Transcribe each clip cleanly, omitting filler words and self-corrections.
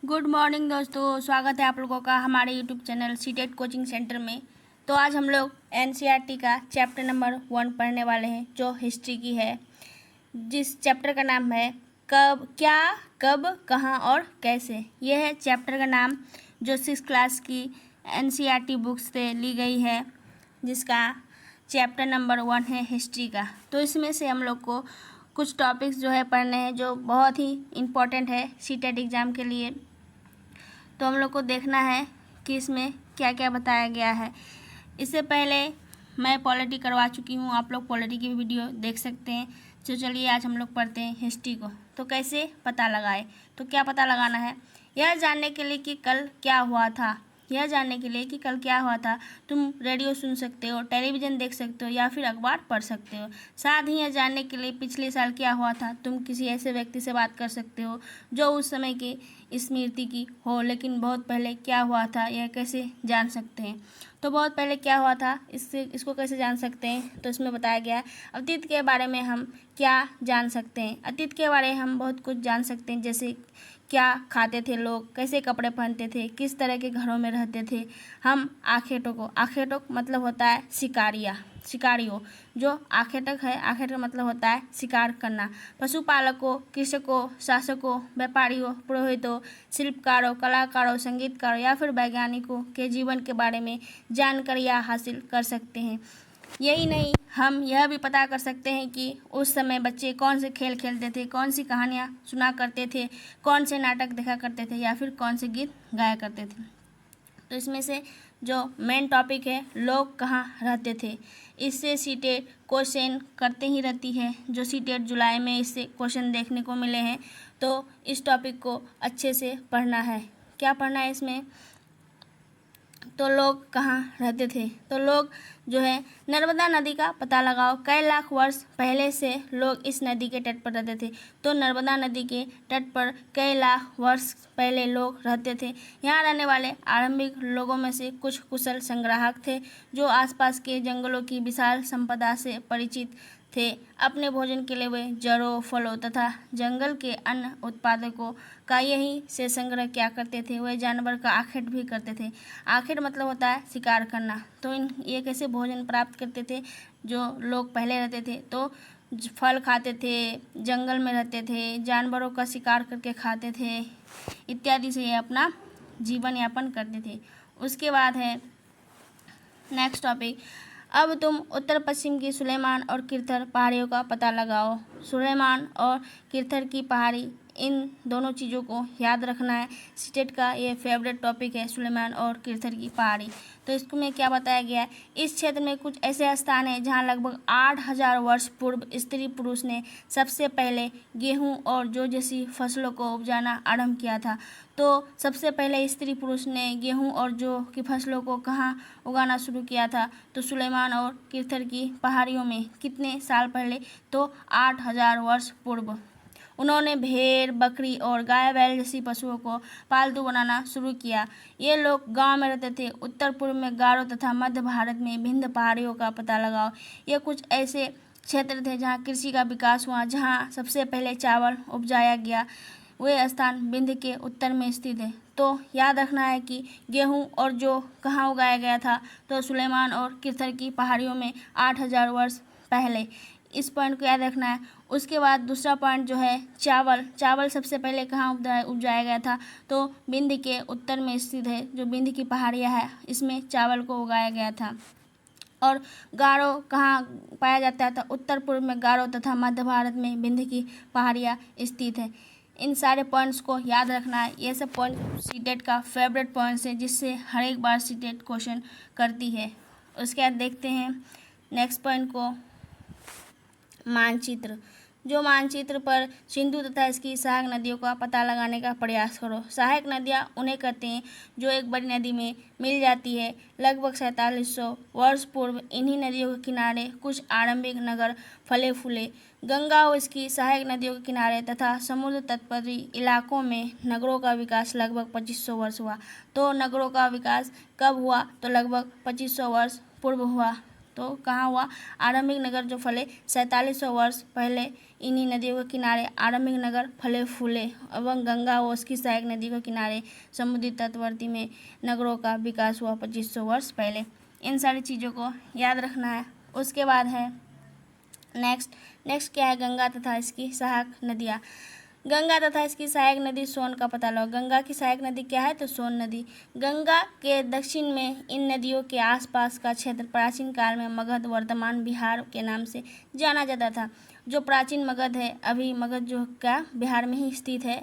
Good morning दोस्तों, स्वागत है आप लोगों का हमारे YouTube channel CTET coaching centre में। तो आज हम लोग एनसीईआरटी का चैप्टर नंबर 1 पढ़ने वाले हैं, जो हिस्ट्री की है, जिस चैप्टर का नाम है कब, क्या, कब, कहाँ और कैसे। यह है चैप्टर का नाम, जो 6 क्लास की एनसीईआरटी बुक्स से ली गई है, जिसका चैप्टर नंबर 1 है हिस्ट्री का। तो इसमें से हम लोग को कुछ टॉपिक्स जो है पढ़ने हैं, जो बहुत ही इम्पोर्टेंट है सीटेट एग्ज़ाम के लिए। तो हम लोग को देखना है कि इसमें क्या क्या बताया गया है। इससे पहले मैं पॉलिटी करवा चुकी हूँ, आप लोग पॉलिटी की वीडियो देख सकते हैं। तो चलिए आज हम लोग पढ़ते हैं हिस्ट्री को। तो कैसे पता लगाए, तो क्या पता लगाना है, यह जानने के लिए कि कल क्या हुआ था। यह जानने के लिए कि कल क्या हुआ था तुम रेडियो सुन सकते हो, टेलीविज़न देख सकते हो या फिर अखबार पढ़ सकते हो। साथ ही यह जानने के लिए पिछले साल क्या हुआ था तुम किसी ऐसे व्यक्ति से बात कर सकते हो जो उस समय की स्मृति की हो, लेकिन बहुत पहले क्या हुआ था यह कैसे जान सकते हैं। तो बहुत पहले क्या हुआ था, इसको कैसे जान सकते हैं, तो इसमें बताया गया है अतीत के बारे में हम क्या जान सकते हैं। अतीत के बारे में हम बहुत कुछ जान सकते हैं, जैसे क्या खाते थे लोग, कैसे कपड़े पहनते थे, किस तरह के घरों में रहते थे। हम आखेटों मतलब होता है शिकारियों, जो आखेटक है, आखेटक मतलब होता है शिकार करना। पशुपालकों, कृषकों, शासकों, व्यापारियों, पुरोहितों, शिल्पकारों, कलाकारों, संगीतकारों या फिर वैज्ञानिकों के जीवन के बारे में जानकारियाँ हासिल कर सकते हैं। यही नहीं, हम यह भी पता कर सकते हैं कि उस समय बच्चे कौन से खेल खेलते थे, कौन सी कहानियाँ सुना करते थे, कौन से नाटक देखा करते थे या फिर कौन से गीत गाया करते थे। तो इसमें से जो मेन टॉपिक है, लोग कहाँ रहते थे, इससे सीटेट क्वेश्चन करते ही रहती है। जो सीटेट जुलाई में इससे क्वेश्चन देखने को मिले हैं, तो इस टॉपिक को अच्छे से पढ़ना है। क्या पढ़ना है इसमें, तो लोग कहाँ रहते थे, तो लोग जो है नर्मदा नदी का पता लगाओ। कई लाख वर्ष पहले से लोग इस नदी के तट पर रहते थे। तो नर्मदा नदी के तट पर कई लाख वर्ष पहले लोग रहते थे। यहाँ रहने वाले आरंभिक लोगों में से कुछ कुशल संग्राहक थे, जो आसपास के जंगलों की विशाल संपदा से परिचित थे। अपने भोजन के लिए वे जड़ों, फलों तथा जंगल के अन्य उत्पादकों का यहीं से संग्रह किया करते थे। वे जानवर का आखेट भी करते थे। आखेट मतलब होता है शिकार करना। तो ये कैसे भोजन प्राप्त करते थे जो लोग पहले रहते थे, तो फल खाते थे, जंगल में रहते थे, जानवरों का शिकार करके खाते थे इत्यादि से ये अपना जीवन यापन करते थे। उसके बाद है नेक्स्ट टॉपिक, अब तुम उत्तर पश्चिम की सुलेमान और किरथर पहाड़ियों का पता लगाओ। सुलेमान और किरथर की पहाड़ी, इन दोनों चीज़ों को याद रखना है। सीटेट का ये फेवरेट टॉपिक है, सुलेमान और किरथर की पहाड़ी। तो इसमें क्या बताया गया है, इस क्षेत्र में कुछ ऐसे स्थान हैं जहाँ लगभग 8000 वर्ष पूर्व स्त्री पुरुष ने सबसे पहले गेहूँ और जौ जैसी फसलों को उपजाना आरंभ किया था। तो सबसे पहले स्त्री पुरुष ने गेहूँ और जौ की फसलों को कहाँ उगाना शुरू किया था, तो सुलेमान और किरथर की पहाड़ियों में। कितने साल पहले, तो 8000 वर्ष पूर्व। उन्होंने भेड़, बकरी और गाय बैल जैसी पशुओं को पालतू बनाना शुरू किया। ये लोग गांव में रहते थे। उत्तर पूर्व में गारो तथा मध्य भारत में विंध्य पहाड़ियों का पता लगाओ। ये कुछ ऐसे क्षेत्र थे जहां कृषि का विकास हुआ, जहां सबसे पहले चावल उपजाया गया। वे स्थान विंध्य के उत्तर में स्थित है। तो याद रखना है कि गेहूं और जौ कहाँ उगाया गया था, तो सुलेमान और किरथर की पहाड़ियों में 8000 वर्ष पहले। इस पॉइंट को याद रखना है। उसके बाद दूसरा पॉइंट जो है चावल सबसे पहले कहाँ उपजाया गया था, तो विंध्य के उत्तर में स्थित है, जो विंध्य की पहाड़ियाँ है, इसमें चावल को उगाया गया था। और गारो कहाँ पाया जाता है, तो उत्तर पूर्व में गारो तथा मध्य भारत में विंध्य की पहाड़ियाँ स्थित है। इन सारे पॉइंट्स को याद रखना है। ये सब पॉइंट सीटेट का फेवरेट पॉइंट्स है, जिससे हर एक बार सीटेट क्वेश्चन करती है। उसके बाद देखते हैं नेक्स्ट पॉइंट को, मानचित्र। जो मानचित्र पर सिंधु तथा इसकी सहायक नदियों का पता लगाने का प्रयास करो। सहायक नदियाँ उन्हें कहते हैं जो एक बड़ी नदी में मिल जाती है। लगभग 4700 वर्ष पूर्व इन्हीं नदियों के किनारे कुछ आरंभिक नगर फले फूले। गंगा और इसकी सहायक नदियों के किनारे तथा समुद्र तटवर्ती इलाकों में नगरों का विकास लगभग 2500 वर्ष हुआ। तो नगरों का विकास कब हुआ, तो लगभग 2500 वर्ष पूर्व हुआ। तो कहाँ हुआ, आरंभिक नगर जो फले 4700 वर्ष पहले इन्हीं नदियों के किनारे आरंभिक नगर फले फूले एवं गंगा व उसकी सहायक नदी के किनारे समुद्री तटवर्ती में नगरों का विकास हुआ 2500 वर्ष पहले। इन सारी चीज़ों को याद रखना है। उसके बाद है नेक्स्ट क्या है, गंगा तथा इसकी सहायक नदियाँ। गंगा तथा इसकी सहायक नदी सोन का पता लगाओ। गंगा की सहायक नदी क्या है, तो सोन नदी। गंगा के दक्षिण में इन नदियों के आसपास का क्षेत्र प्राचीन काल में मगध वर्तमान बिहार के नाम से जाना जाता था। जो प्राचीन मगध है, अभी मगध जो क्या बिहार में ही स्थित है,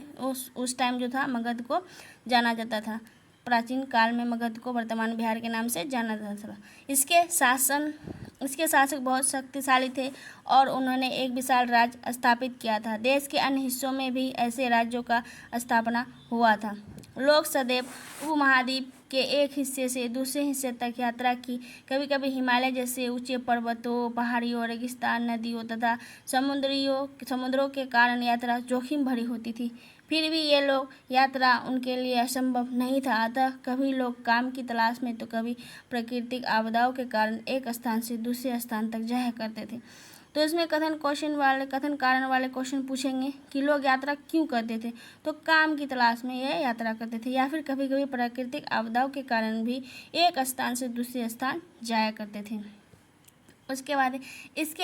उस टाइम जो था मगध को जाना जाता था। प्राचीन काल में मगध को वर्तमान बिहार के नाम से जाना जाता था। इसके शासक बहुत शक्तिशाली थे और उन्होंने एक विशाल राज्य स्थापित किया था। देश के अन्य हिस्सों में भी ऐसे राज्यों का स्थापना हुआ था। लोग सदैव उपमहाद्वीप के एक हिस्से से दूसरे हिस्से तक यात्रा की। कभी कभी हिमालय जैसे ऊंचे पर्वतों, पहाड़ियों, रेगिस्तान, नदियों तथा समुद्रों के कारण यात्रा जोखिम भरी होती थी। फिर भी ये लोग यात्रा उनके लिए असंभव नहीं था। अतः कभी लोग काम की तलाश में तो कभी प्राकृतिक आपदाओं के कारण एक स्थान से दूसरे स्थान तक जाया करते थे। तो इसमें कथन कारण वाले क्वेश्चन पूछेंगे कि लोग यात्रा क्यों करते थे, तो काम की तलाश में ये यात्रा करते थे, या फिर कभी कभी प्राकृतिक आपदाओं के कारण भी एक स्थान से दूसरे स्थान जाया करते थे। उसके बाद इसके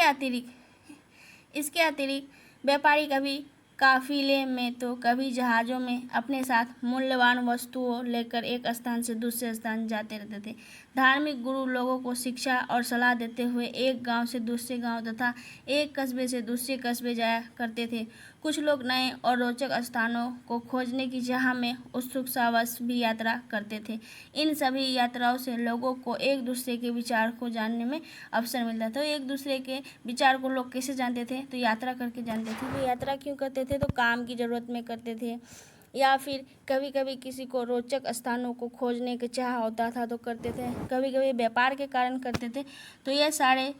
अतिरिक्त व्यापारी कभी काफिले में तो कभी जहाज़ों में अपने साथ मूल्यवान वस्तुओं लेकर एक स्थान से दूसरे स्थान जाते रहते थे। धार्मिक गुरु लोगों को शिक्षा और सलाह देते हुए एक गांव से दूसरे गांव तथा एक कस्बे से दूसरे कस्बे जाया करते थे। कुछ लोग नए और रोचक स्थानों को खोजने की चाह में उत्सुकतावश भी यात्रा करते थे। इन सभी यात्राओं से लोगों को एक दूसरे के विचार को जानने में अवसर मिलता था। तो एक दूसरे के विचार को लोग कैसे जानते थे, तो यात्रा करके जानते थे। तो यात्रा क्यों करते थे, तो काम की ज़रूरत में करते थे, या फिर कभी कभी किसी को रोचक स्थानों को खोजने की चाह होता था तो करते थे, कभी कभी व्यापार के कारण करते थे। तो ये सारे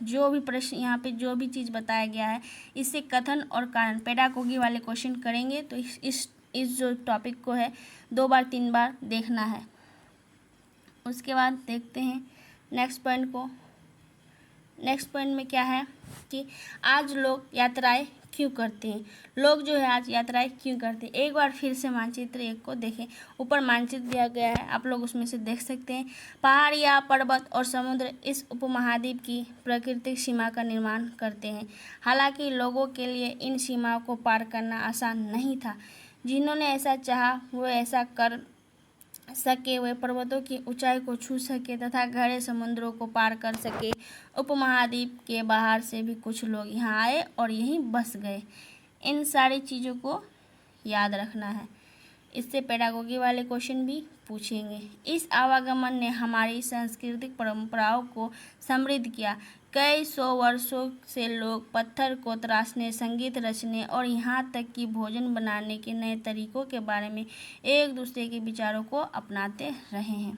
जो भी प्रश्न यहाँ पे जो भी चीज़ बताया गया है, इससे कथन और कारण पेडागोगी वाले क्वेश्चन करेंगे। तो इस जो टॉपिक को है 2 बार 3 बार देखना है। उसके बाद देखते हैं नेक्स्ट पॉइंट में क्या है कि आज लोग यात्राएं क्यों करते हैं। लोग जो है आज यात्राएं क्यों करते हैं, एक बार फिर से मानचित्र 1 को देखें। ऊपर मानचित्र दिया गया है, आप लोग उसमें से देख सकते हैं। पहाड़ियाँ, पर्वत और समुद्र इस उपमहाद्वीप की प्राकृतिक सीमा का निर्माण करते हैं। हालांकि लोगों के लिए इन सीमाओं को पार करना आसान नहीं था। जिन्होंने ऐसा चाहा वो ऐसा कर सके, वे पर्वतों की ऊंचाई को छू सके तथा गहरे समुद्रों को पार कर सके। उपमहाद्वीप के बाहर से भी कुछ लोग यहाँ आए और यहीं बस गए। इन सारी चीज़ों को याद रखना है। इससे पेडागोगी वाले क्वेश्चन भी पूछेंगे। इस आवागमन ने हमारी सांस्कृतिक परंपराओं को समृद्ध किया। कई सौ वर्षों से लोग पत्थर को तराशने, संगीत रचने और यहाँ तक कि भोजन बनाने के नए तरीकों के बारे में एक दूसरे के विचारों को अपनाते रहे हैं।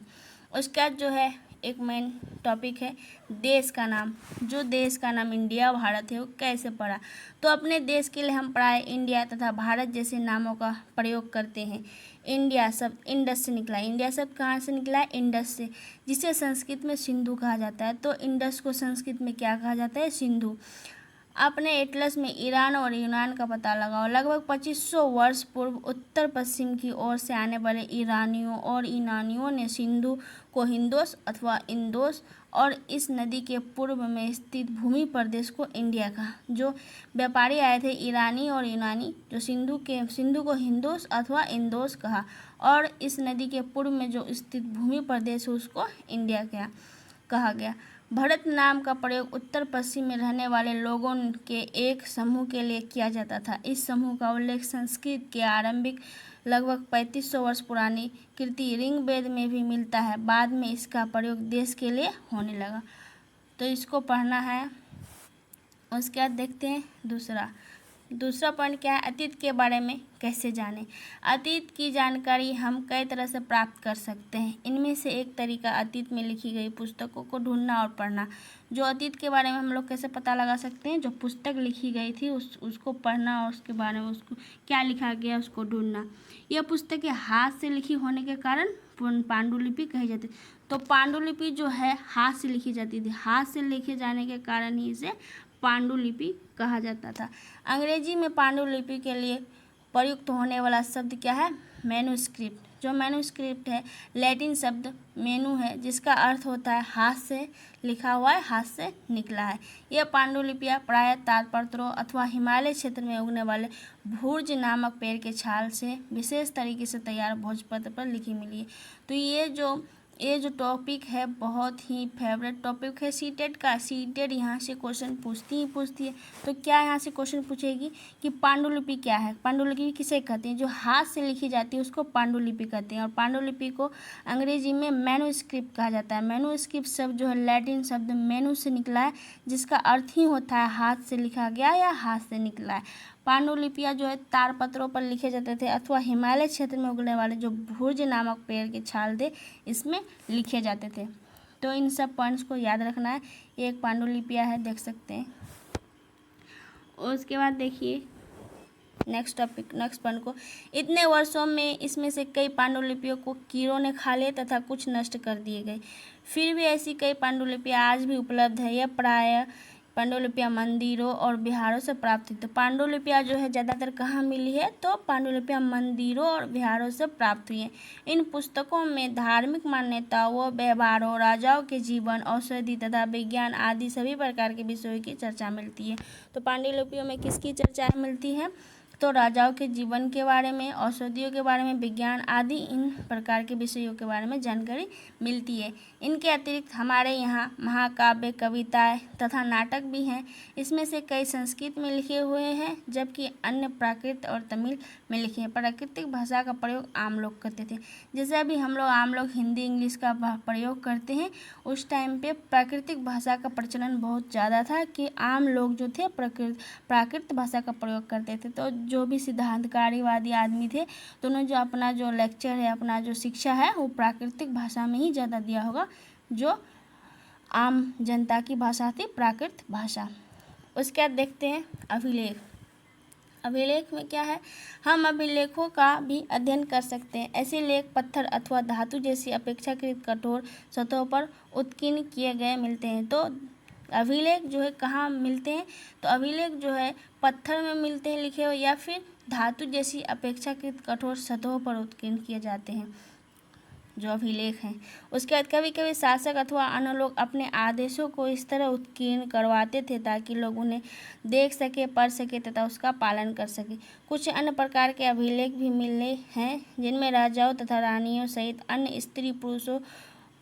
उसका जो है एक मेन टॉपिक है देश का नाम। जो देश का नाम इंडिया भारत है वो कैसे पड़ा, तो अपने देश के लिए हम प्राय इंडिया तथा भारत जैसे नामों का प्रयोग करते हैं। इंडिया शब्द इंडस से निकला है। इंडिया शब्द कहाँ से निकला है, इंडस से, जिसे संस्कृत में सिंधु कहा जाता है। तो इंडस को संस्कृत में क्या कहा जाता है, सिंधु। अपने एटलस में ईरान और यूनान का पता लगाओ। लगभग 2500 वर्ष पूर्व उत्तर पश्चिम की ओर से आने वाले ईरानियों और यूनानियों ने सिंधु को हिंदोस अथवा इंदोस और इस नदी के पूर्व में स्थित भूमि प्रदेश को इंडिया कहा। जो व्यापारी आए थे ईरानी और यूनानी, जो सिंधु को हिंदोस अथवा इंदोस कहा और इस नदी के पूर्व में जो स्थित भूमि प्रदेश है उसको इंडिया कहा गया। भारत नाम का प्रयोग उत्तर पश्चिम में रहने वाले लोगों के एक समूह के लिए किया जाता था। इस समूह का उल्लेख संस्कृत के आरंभिक लगभग 3500 वर्ष पुरानी कृति ऋग्वेद में भी मिलता है। बाद में इसका प्रयोग देश के लिए होने लगा। तो इसको पढ़ना है। उसके बाद देखते हैं दूसरा पॉइंट क्या है, अतीत के बारे में कैसे जानें। अतीत की जानकारी हम कई तरह से प्राप्त कर सकते हैं। इनमें से एक तरीका अतीत में लिखी गई पुस्तकों को ढूंढना और पढ़ना। जो अतीत के बारे में हम लोग कैसे पता लगा सकते हैं, जो पुस्तक लिखी गई थी उसको पढ़ना और उसके बारे में उसको क्या लिखा गया उसको ढूंढना। यह पुस्तकें हाथ से लिखी होने के कारण पांडुलिपि कही जाती। तो पांडुलिपि जो है हाथ से लिखी जाती थी। हाथ से लिखे जाने के कारण ही इसे पांडुलिपि कहा जाता था। अंग्रेजी में पांडुलिपि के लिए प्रयुक्त होने वाला शब्द क्या है? मैन्युस्क्रिप्ट। जो मैन्युस्क्रिप्ट है लैटिन शब्द मेनू है, जिसका अर्थ होता है हाथ से लिखा हुआ है, हाथ से निकला है। यह पांडुलिपियाँ प्रायः ताड़पत्रों अथवा हिमालय क्षेत्र में उगने वाले भूर्ज नामक पेड़ के छाल से विशेष तरीके से तैयार भोजपत्र पर लिखी मिली है। तो ये जो टॉपिक है बहुत ही फेवरेट टॉपिक है सीटेट का। सीटेट यहाँ से क्वेश्चन पूछती है। तो क्या यहाँ से क्वेश्चन पूछेगी कि पांडुलिपि क्या है? पांडुलिपि किसे कहते हैं? जो हाथ से लिखी जाती है उसको पांडुलिपि कहते हैं, और पांडुलिपि को अंग्रेजी में मैन्युस्क्रिप्ट कहा जाता है। मैन्युस्क्रिप्ट शब्द जो है लैटिन शब्द मेनू से निकला है, जिसका अर्थ ही होता है हाथ से लिखा गया या हाथ से निकला है। पांडुलिपियाँ जो है ताड़पत्रों पर लिखे जाते थे अथवा हिमालय क्षेत्र में उगने वाले जो भुर्ज नामक पेड़ के छाल थे इसमें लिखे जाते थे। तो इन सब पॉइंट्स को याद रखना है। ये एक पांडुलिपियाँ है, देख सकते हैं। उसके बाद देखिए नेक्स्ट पॉइंट को, इतने वर्षों में इसमें से कई पांडुलिपियों को कीड़ों ने खा लिया तथा कुछ नष्ट कर दिए गए। फिर भी ऐसी कई पांडुलिपियाँ आज भी उपलब्ध है। यह प्रायः पांडुलिपियाँ मंदिरों और विहारों से प्राप्त हुई। तो पांडुलिपियाँ जो है ज़्यादातर कहाँ मिली है? तो पांडुलिपियाँ मंदिरों और विहारों से प्राप्त हुई हैं। इन पुस्तकों में धार्मिक मान्यताओं, व्यवहारों, राजाओं के जीवन, औषधि तथा विज्ञान आदि सभी प्रकार के विषयों की चर्चा मिलती है। तो पांडुलिपियों में किसकी चर्चा मिलती है? तो राजाओं के जीवन के बारे में, औषधियों के बारे में, विज्ञान आदि इन प्रकार के विषयों के बारे में जानकारी मिलती है। इनके अतिरिक्त हमारे यहाँ महाकाव्य, कविताएं तथा नाटक भी हैं। इसमें से कई संस्कृत में लिखे हुए हैं, जबकि अन्य प्राकृत और तमिल में लिखे हैं। प्राकृतिक भाषा का प्रयोग आम लोग करते थे। जैसे अभी आम लोग हिंदी इंग्लिश का प्रयोग करते हैं, उस टाइम पे प्राकृतिक भाषा का प्रचलन बहुत ज़्यादा था कि आम लोग जो थे प्राकृत भाषा का प्रयोग करते थे। तो जो भी सिद्धांतकारीवादी आदमी थे, तो उन्होंने जो अपना जो लेक्चर है, अपना जो शिक्षा है, वो प्राकृतिक भाषा में ही ज़्यादा दिया होगा। जो आम जनता की भाषा थी प्राकृत भाषा। उसके बाद देखते हैं अभिलेख। अभिलेख में क्या है? हम अभिलेखों का भी अध्ययन कर सकते हैं। ऐसे लेख पत्थर अथवा धातु जैसी अपेक्षाकृत कठोर सतहों पर उत्कीर्ण किए गए मिलते हैं। तो अभिलेख जो है कहाँ मिलते हैं? तो अभिलेख जो है पत्थर में मिलते हैं लिखे हुए, या फिर धातु जैसी अपेक्षाकृत कठोर सतहों पर उत्कीर्ण किए जाते हैं जो अभिलेख हैं। उसके बाद कभी कभी शासक अथवा अन्य लोग अपने आदेशों को इस तरह उत्कीर्ण करवाते थे ताकि लोग उन्हें देख सके, पढ़ सके तथा उसका पालन कर सके। कुछ अन्य प्रकार के अभिलेख भी मिले हैं जिनमें राजाओं तथा रानियों सहित अन्य स्त्री पुरुषों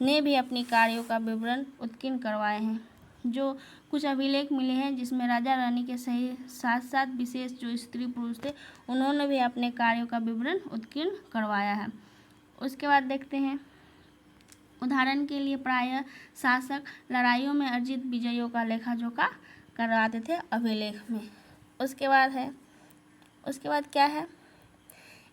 ने भी अपनी कार्यों का विवरण उत्कीर्ण करवाए हैं। जो कुछ अभिलेख मिले हैं जिसमें राजा रानी के सही साथ साथ विशेष जो स्त्री पुरुष थे उन्होंने भी अपने कार्यों का विवरण उत्कीर्ण करवाया है। उसके बाद देखते हैं, उदाहरण के लिए प्रायः शासक लड़ाइयों में अर्जित विजयों का लेखा जोखा करवाते थे अभिलेख में। उसके बाद क्या है?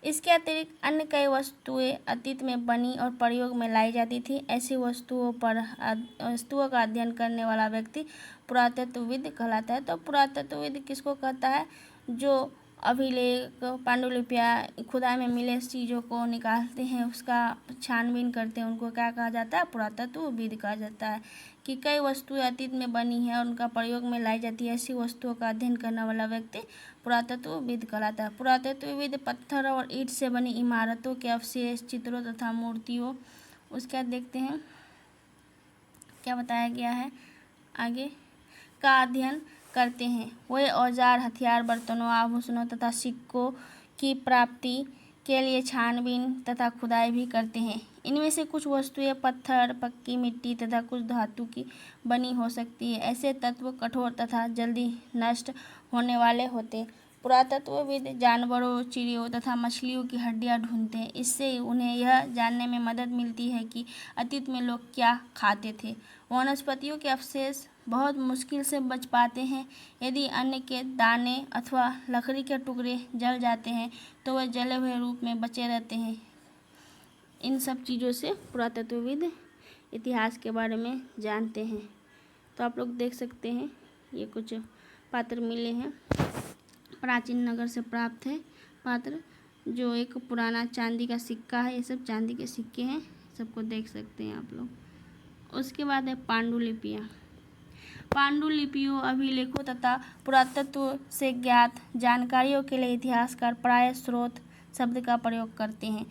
इसके अतिरिक्त अन्य कई वस्तुएं अतीत में बनी और प्रयोग में लाई जाती थी। ऐसी वस्तुओं का अध्ययन करने वाला व्यक्ति पुरातत्वविद कहलाता है। तो पुरातत्वविद किसको कहता है? जो अभिलेख, पांडुलिपियाँ खुदाई में मिले चीज़ों को निकालते हैं, उसका छानबीन करते हैं, उनको क्या कहा जाता है? पुरातत्वविद कहा जाता है। कि कई वस्तुएं अतीत में बनी हैं और उनका प्रयोग में लाई जाती है, ऐसी वस्तुओं का अध्ययन करने वाला व्यक्ति पुरातत्वविद कहलाता है। पुरातत्वविद पत्थर और ईंट से बनी इमारतों के अवशेष, चित्रों तथा मूर्तियों, उसके बाद देखते हैं क्या बताया गया है आगे, का अध्ययन करते हैं। वे औजार, हथियार, बर्तनों, आभूषणों तथा सिक्कों की प्राप्ति के लिए छानबीन तथा खुदाई भी करते हैं। इनमें से कुछ वस्तुएं पत्थर, पक्की मिट्टी तथा कुछ धातु की बनी हो सकती है। ऐसे तत्व कठोर तथा जल्दी नष्ट होने वाले होते। पुरातत्वविद जानवरों, चिड़ियों तथा मछलियों की हड्डियां ढूंढते हैं। इससे उन्हें यह जानने में मदद मिलती है कि अतीत में लोग क्या खाते थे। वनस्पतियों के अवशेष बहुत मुश्किल से बच पाते हैं। यदि अन्न के दाने अथवा लकड़ी के टुकड़े जल जाते हैं तो वह जले हुए रूप में बचे रहते हैं। इन सब चीज़ों से पुरातत्वविद इतिहास के बारे में जानते हैं। तो आप लोग देख सकते हैं ये कुछ पात्र मिले हैं। प्राचीन नगर से प्राप्त है पात्र, जो एक पुराना चांदी का सिक्का है। ये सब चांदी के सिक्के हैं, सबको देख सकते हैं आप लोग। उसके बाद है पांडुलिपियाँ। पांडुलिपियों, अभिलेखों तथा पुरातत्व से ज्ञात जानकारियों के लिए इतिहासकार प्रायः स्रोत शब्द का प्रयोग करते हैं।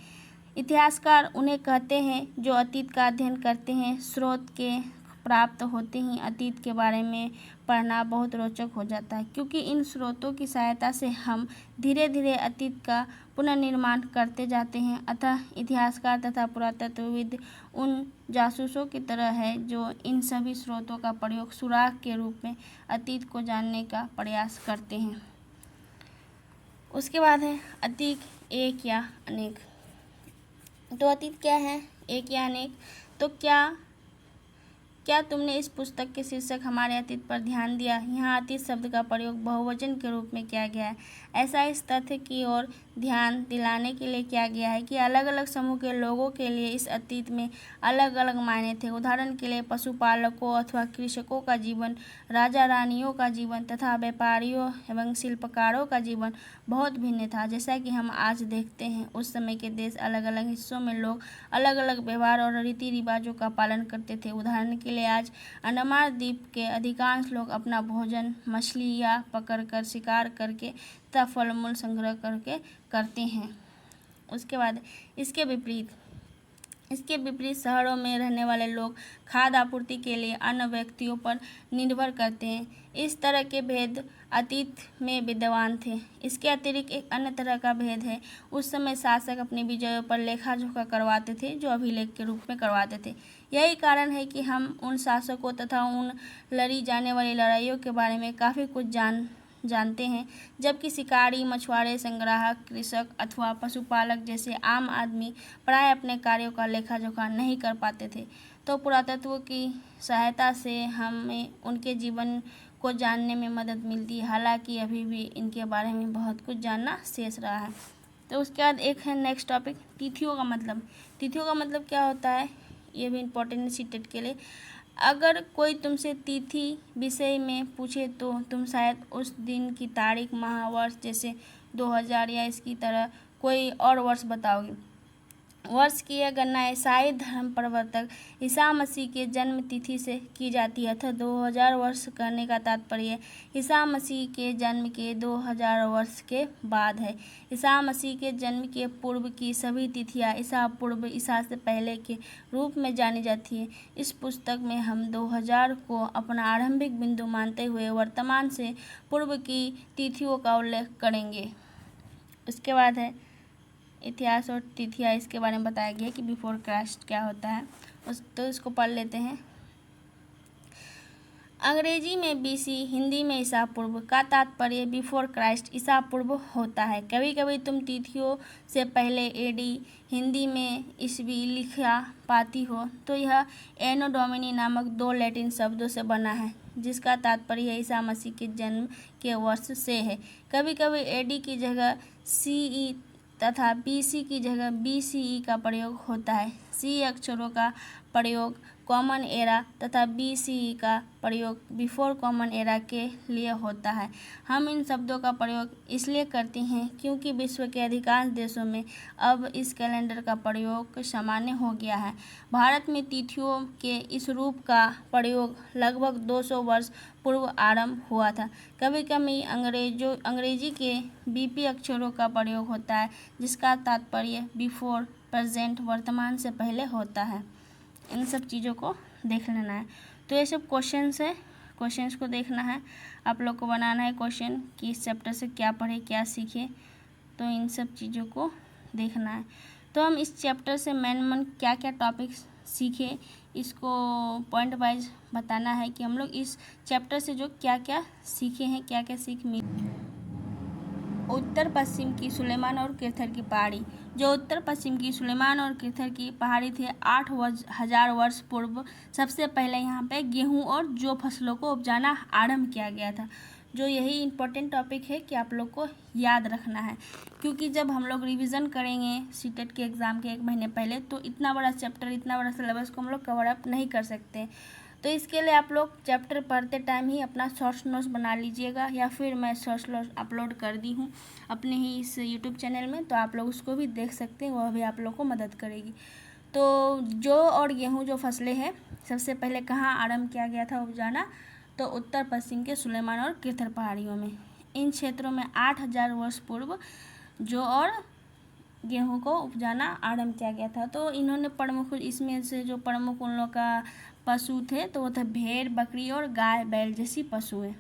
इतिहासकार उन्हें कहते हैं जो अतीत का अध्ययन करते हैं। स्रोत के प्राप्त होते ही अतीत के बारे में पढ़ना बहुत रोचक हो जाता है, क्योंकि इन स्रोतों की सहायता से हम धीरे धीरे अतीत का पुनर्निर्माण करते जाते हैं। अतः इतिहासकार तथा पुरातत्वविद उन जासूसों की तरह है जो इन सभी स्रोतों का प्रयोग सुराग के रूप में अतीत को जानने का प्रयास करते हैं। उसके बाद है अतीत एक या अनेक। तो अतीत क्या है, एक या अनेक। तो क्या तुमने इस पुस्तक के शीर्षक हमारे अतीत पर ध्यान दिया? यहाँ अतीत शब्द का प्रयोग बहुवचन के रूप में किया गया है। ऐसा इस तथ्य की ओर ध्यान दिलाने के लिए किया गया है कि अलग अलग समूह के लोगों के लिए इस अतीत में अलग अलग मायने थे। उदाहरण के लिए पशुपालकों अथवा कृषकों का जीवन, राजा रानियों का जीवन तथा व्यापारियों एवं शिल्पकारों का जीवन बहुत भिन्न था। जैसा कि हम आज देखते हैं, उस समय के देश अलग अलग हिस्सों में लोग अलग अलग व्यवहार और रीति रिवाजों का पालन करते थे। उदाहरण के लिए आज अंडमान द्वीप के अधिकांश लोग अपना भोजन मछली या पकड़कर शिकार करके तथा फल मूल संग्रह करके करते हैं। उसके बाद इसके विपरीत शहरों में रहने वाले लोग खाद्य आपूर्ति के लिए अन्य व्यक्तियों पर निर्भर करते हैं। इस तरह के भेद अतीत में विद्यमान थे। इसके अतिरिक्त एक अन्य तरह का भेद है। उस समय शासक अपनी विजयों पर लेखा जोखा करवाते थे, जो अभिलेख के रूप में करवाते थे। यही कारण है कि हम उन शासकों तथा उन लड़ी जाने वाली लड़ाइयों के बारे में काफ़ी कुछ जानते हैं, जबकि शिकारी, मछुआरे, संग्राहक, कृषक अथवा पशुपालक जैसे आम आदमी प्राय अपने कार्यों का लेखा जोखा नहीं कर पाते थे। तो पुरातत्व की सहायता से हमें उनके जीवन को जानने में मदद मिलती है, हालांकि अभी भी इनके बारे में बहुत कुछ जानना शेष रहा है। तो उसके बाद एक है नेक्स्ट टॉपिक, तिथियों का मतलब। तिथियों का मतलब क्या होता है, ये भी इम्पोर्टेंट है सीटेट के लिए। अगर कोई तुमसे तिथि विषय में पूछे तो तुम शायद उस दिन की तारीख, माह, वर्ष जैसे 2000 या इसकी तरह कोई और वर्ष बताओगे। वर्ष की यह गणना ईसाई धर्म प्रवर्तक ईसा मसीह के जन्म तिथि से की जाती है, अतः 2000 वर्ष कहने का तात्पर्य ईसा मसीह के जन्म के 2000 वर्ष के बाद है। ईसा मसीह के जन्म के पूर्व की सभी तिथियां ईसा पूर्व, ईसा से पहले के रूप में जानी जाती है। इस पुस्तक में हम 2000 को अपना आरंभिक बिंदु मानते हुए वर्तमान से पूर्व की तिथियों का उल्लेख करेंगे। उसके बाद है इतिहास और तिथियां, इसके बारे में बताया गया है कि बिफोर क्राइस्ट क्या होता है। तो इसको पढ़ लेते हैं। अंग्रेजी में बीसी, हिंदी में ईसा पूर्व का तात्पर्य बिफोर क्राइस्ट, ईसा पूर्व होता है। कभी कभी तुम तिथियों से पहले एडी, हिंदी में ईस्वी लिखा पाती हो, तो यह एनो डोमिनी नामक 2 लैटिन शब्दों से बना है, जिसका तात्पर्य ईसा मसीह के जन्म के वर्ष से है। कभी कभी एडी की जगह सीई तथा बीसी की जगह बीसीई का प्रयोग होता है। सी अक्षरों का प्रयोग कॉमन एरा तथा बीसीई का प्रयोग बिफोर कॉमन एरा के लिए होता है। हम इन शब्दों का प्रयोग इसलिए करते हैं क्योंकि विश्व के अधिकांश देशों में अब इस कैलेंडर का प्रयोग सामान्य हो गया है। भारत में तिथियों के इस रूप का प्रयोग लगभग 200 वर्ष पूर्व आरंभ हुआ था। कभी कभी अंग्रेजी के बीपी अक्षरों का प्रयोग होता है, जिसका तात्पर्य बिफोर प्रेजेंट, वर्तमान से पहले होता है। इन सब चीज़ों को देख लेना है। तो ये सब क्वेश्चंस है, क्वेश्चंस को देखना है। आप लोग को बनाना है क्वेश्चन कि इस चैप्टर से क्या पढ़े, क्या सीखे, तो इन सब चीज़ों को देखना है। तो हम इस चैप्टर से मेन क्या क्या टॉपिक्स सीखे, इसको पॉइंट वाइज बताना है कि हम लोग इस चैप्टर से जो क्या क्या सीखे हैं, क्या क्या सीख मिली। उत्तर पश्चिम की सुलेमान और किरथर की पहाड़ी। जो उत्तर पश्चिम की सुलेमान और किरथर की पहाड़ी थे, 8000 वर्ष पूर्व सबसे पहले यहाँ पे गेहूं और जौ फसलों को उपजाना आरंभ किया गया था। जो यही इम्पोर्टेंट टॉपिक है कि आप लोग को याद रखना है, क्योंकि जब हम लोग रिवीजन करेंगे सीटेट के एग्ज़ाम के 1 महीने पहले, तो इतना बड़ा चैप्टर, इतना बड़ा सिलेबस को हम लोग कवर अप नहीं कर सकते। तो इसके लिए आप लोग चैप्टर पढ़ते टाइम ही अपना शॉर्ट्स नोट्स बना लीजिएगा, या फिर मैं शॉर्ट्स नोट्स अपलोड कर दी हूँ अपने ही इस यूट्यूब चैनल में, तो आप लोग उसको भी देख सकते हैं, वह भी आप लोग को मदद करेगी। तो जौ और गेहूँ जो फसलें हैं, सबसे पहले कहाँ आरंभ किया गया था उपजाना, तो उत्तर पश्चिम के सुलेमान और कृथर पहाड़ियों में। इन क्षेत्रों में 8000 वर्ष पूर्व जौ और गेहूं को उपजाना आरंभ किया गया था। तो इन्होंने प्रमुख, इसमें से जो प्रमुख उन लोग का पशु थे तो वो थे भेड़, बकरी और गाय बैल जैसी पशुएं।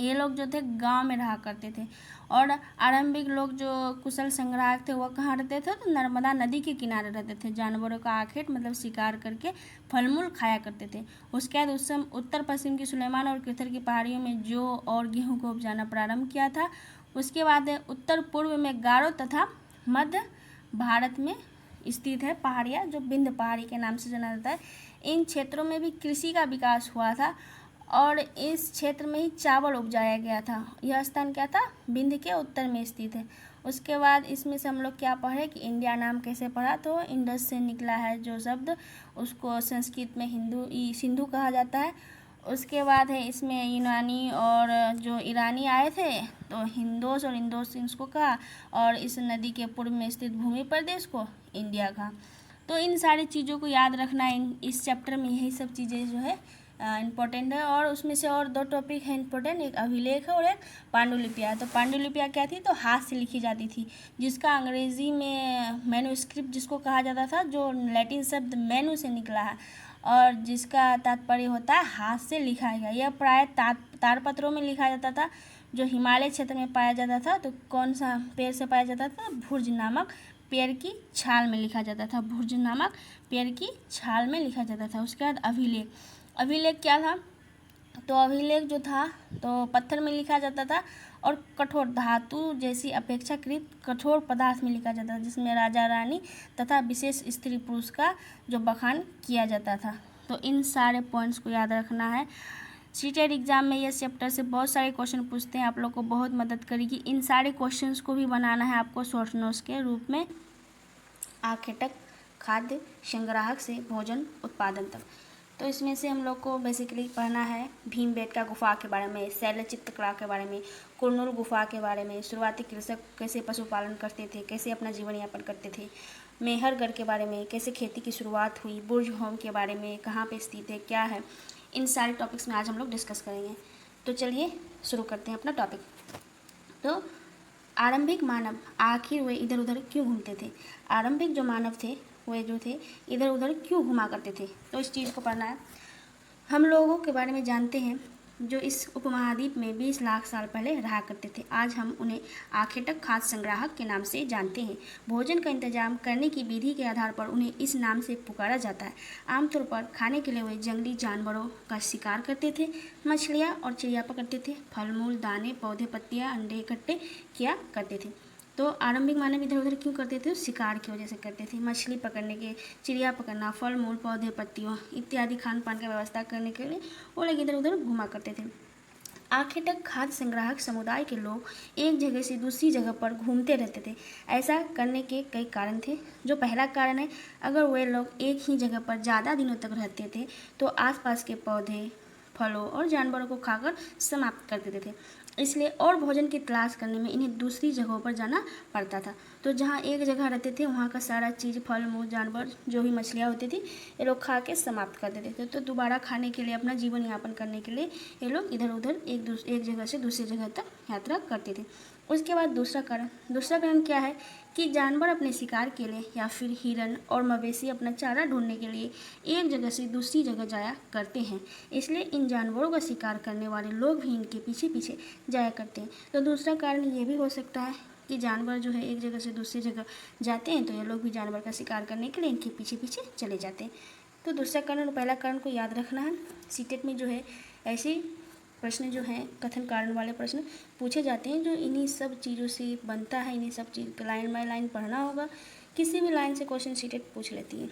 ये लोग जो थे गांव में रहा करते थे। और आरंभिक लोग जो कुशल संग्राहक थे वो कहाँ रहते थे? तो नर्मदा नदी के किनारे रहते थे। जानवरों का आखेट मतलब शिकार करके फल मूल खाया करते थे। उसके बाद उस समय उत्तर पश्चिम की सुलेमान और कृथर की पहाड़ियों में जौ और गेहूं को उपजाना प्रारंभ किया था। उसके बाद उत्तर पूर्व में गारो तथा मध्य भारत में स्थित है पहाड़ियाँ जो विंध्य पहाड़ी के नाम से जाना जाता है। इन क्षेत्रों में भी कृषि का विकास हुआ था और इस क्षेत्र में ही चावल उपजाया गया था। यह स्थान क्या था? विंध्य के उत्तर में स्थित है। उसके बाद इसमें से हम लोग क्या पढ़े कि इंडिया नाम कैसे पढ़ा? तो इंडस से निकला है जो शब्द, उसको संस्कृत में सिंधु कहा जाता है। उसके बाद है इसमें यूनानी और जो ईरानी आए थे तो हिंदोस और इंदोस इसको कहा, और इस नदी के पूर्व में स्थित भूमि प्रदेश को इंडिया कहा। तो इन सारी चीज़ों को याद रखना, इस चैप्टर में यही सब चीज़ें जो है इम्पोर्टेंट है। और उसमें से और 2 टॉपिक हैं इम्पोर्टेंट, एक अभिलेख है और एक पांडुलिपियाँ। तो पांडुलिपियाँ क्या थी? तो हाथ से लिखी जाती थी, जिसका अंग्रेजी में मैन्युस्क्रिप्ट जिसको कहा जाता था, जो लैटिन शब्द मैन्यू से निकला है और जिसका तात्पर्य होता है हाथ से लिखा गया। यह प्राय ताड़पत्रों में लिखा जाता था जो हिमालय क्षेत्र में पाया जाता था। तो कौन सा पेड़ से पाया जाता था? भुर्ज नामक पेड़ की छाल में लिखा जाता था। भुर्ज नामक पेड़ की छाल में लिखा जाता था। उसके बाद अभिलेख। अभिलेख क्या था? तो अभिलेख जो था तो पत्थर में लिखा जाता था और कठोर धातु जैसी अपेक्षाकृत कठोर पदार्थ में लिखा जाता था, जिसमें राजा रानी तथा विशेष स्त्री पुरुष का जो बखान किया जाता था। तो इन सारे पॉइंट्स को याद रखना है। सीटेट एग्जाम में ये चैप्टर से बहुत सारे क्वेश्चन पूछते हैं, आप लोग को बहुत मदद करेगी। इन सारे क्वेश्चंस को भी बनाना है आपको शॉर्ट नोट्स के रूप में। आखेटक खाद्य संग्राहक से भोजन उत्पादन तक। तो इसमें से हम लोग को बेसिकली पढ़ना है भीमबेटका गुफा के बारे में, शैल चित्रकला के बारे में, कुरनूल गुफा के बारे में, शुरुआती कृषक कैसे पशुपालन करते थे, कैसे अपना जीवन यापन करते थे, मेहरगढ़ के बारे में, कैसे खेती की शुरुआत हुई, बुर्ज होम के बारे में, कहाँ पे स्थित है, क्या है। इन सारे टॉपिक्स में आज हम लोग डिस्कस करेंगे। तो चलिए शुरू करते हैं अपना टॉपिक। तो आरंभिक मानव आखिर वे इधर उधर क्यों घूमते थे? आरंभिक जो मानव थे वे जो थे इधर उधर क्यों घुमा करते थे? तो इस चीज़ को पढ़ना है। हम लोगों के बारे में जानते हैं जो इस उपमहाद्वीप में 20 लाख साल पहले रहा करते थे। आज हम उन्हें आखेटक खाद्य संग्राहक के नाम से जानते हैं। भोजन का इंतजाम करने की विधि के आधार पर उन्हें इस नाम से पुकारा जाता है। आमतौर पर खाने के लिए वे जंगली जानवरों का शिकार करते थे, मछलियाँ और चिड़िया पकड़ते थे, फल मूल, दाने, पौधे, पत्तियाँ, अंडे इकट्ठे किया करते थे। तो आरंभिक मानव इधर उधर क्यों करते थे? शिकार की वजह से करते थे। मछली पकड़ने के, चिड़िया पकड़ना, फल मूल, पौधे, पत्तियों इत्यादि खान पान की व्यवस्था करने के लिए वो लोग इधर उधर घुमा करते थे। आखेटक खाद्य संग्राहक समुदाय के लोग एक जगह से दूसरी जगह पर घूमते रहते थे। ऐसा करने के कई कारण थे। जो पहला कारण है, अगर वे लोग एक ही जगह पर ज़्यादा दिनों तक रहते थे तो आसपास के पौधे, फलों और जानवरों को खाकर समाप्त कर देते थे। इसलिए और भोजन की तलाश करने में इन्हें दूसरी जगहों पर जाना पड़ता था। तो जहाँ एक जगह रहते थे वहाँ का सारा चीज़, फल मूल, जानवर, जो भी मछलियाँ होती थी, ये लोग खा के समाप्त कर देते थे। तो दोबारा खाने के लिए, अपना जीवन यापन करने के लिए ये लोग इधर उधर एक जगह से दूसरी जगह तक यात्रा करते थे। उसके बाद दूसरा कारण क्या है कि जानवर अपने शिकार के लिए या फिर हिरन और मवेशी अपना चारा ढूंढने के लिए एक जगह से दूसरी जगह जाया करते हैं। इसलिए इन जानवरों का शिकार करने वाले लोग भी इनके पीछे पीछे जाया करते हैं। तो दूसरा कारण ये भी हो सकता है कि जानवर जो है एक जगह से दूसरी जगह जाते हैं तो ये लोग भी जानवर का शिकार करने के लिए इनके पीछे पीछे चले जाते हैं। तो दूसरा कारण और पहला कारण को याद रखना है। सीटेट में जो है ऐसे प्रश्न जो हैं कथन कारण वाले प्रश्न पूछे जाते हैं जो इन्हीं सब चीज़ों से बनता है। इन्हीं सब चीज़ लाइन बाय लाइन पढ़ना होगा। किसी भी लाइन से क्वेश्चन सीटेट पूछ लेती है।